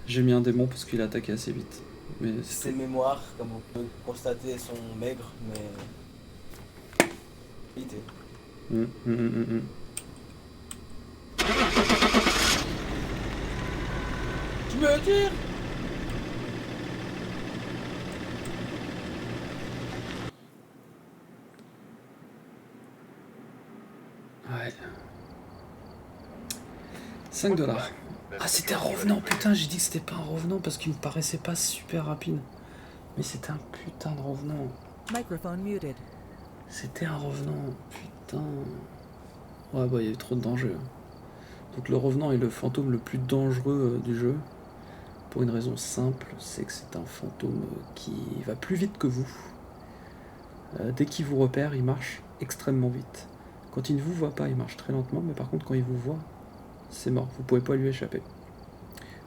J'ai mis un démon parce qu'il a attaqué assez vite. Mais Ses c'était... mémoires, comme on peut constater, sont maigres, mais... qualité. Hum. Tu me tires? Ouais. 5 dollars. Ah, c'était un revenant, putain, j'ai dit que c'était pas un revenant parce qu'il me paraissait pas super rapide. Mais c'était un putain de revenant. Microphone muted. C'était un revenant, putain. Ouais, bah, il y avait trop de danger. Donc, le revenant est le fantôme le plus dangereux du jeu. Pour une raison simple, c'est que c'est un fantôme qui va plus vite que vous. Dès qu'il vous repère, il marche extrêmement vite. Quand il ne vous voit pas, il marche très lentement, mais par contre, quand il vous voit, c'est mort, vous pouvez pas lui échapper.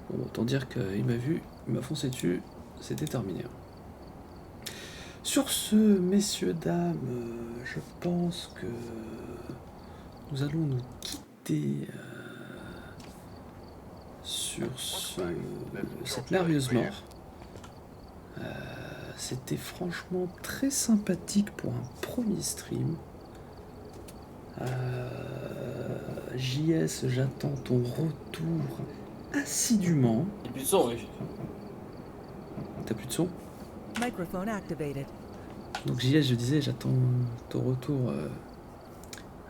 Bon, autant dire qu'il m'a vu, il m'a foncé dessus, c'était terminé. Sur ce, messieurs, dames, je pense que nous allons nous quitter sur cette merveilleuse mort. C'était franchement très sympathique pour un premier stream. JS, j'attends ton retour assidûment. Il n'y a plus de son, oui. T'as plus de son? Microphone activated. Donc JS, je disais, j'attends ton retour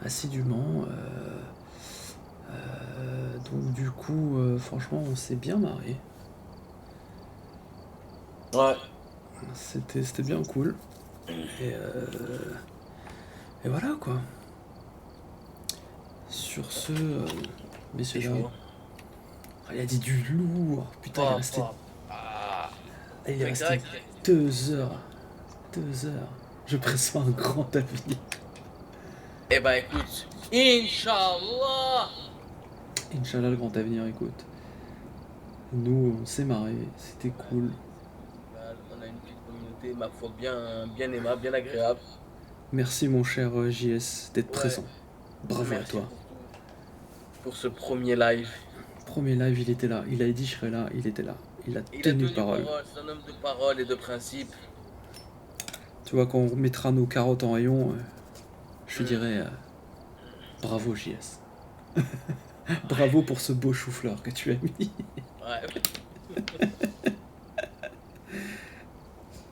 assidûment. Donc du coup, franchement, on s'est bien marré. Ouais. C'était bien cool. Et voilà quoi. Sur ce, messieurs, dames, il a dit du lourd. Putain, il est resté, il est resté 2 heures. 2 heures. Je pressens un grand avenir. Eh ben écoute, Inch'Allah. Inch'Allah, le grand avenir, écoute. Nous, on s'est marré, c'était cool. On a une petite communauté, ma foi, bien aimable, bien agréable. Merci mon cher JS d'être présent. Bravo Merci à toi. pour ce premier live. Premier live, il était là. Il a dit je serai là, il était là. Il a Il tenu a tenu parole. c'est un homme de parole et de principe. Tu vois, quand on mettra nos carottes en rayon, je lui dirai bravo JS. Bravo pour ce beau chou-fleur que tu as mis. Ouais.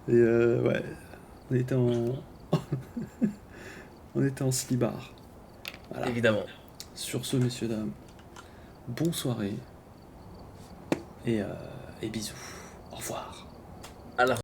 Et ouais, on était en... on était en slibard. Voilà. Évidemment. Sur ce, messieurs, dames, bonne soirée et bisous. Au revoir. À la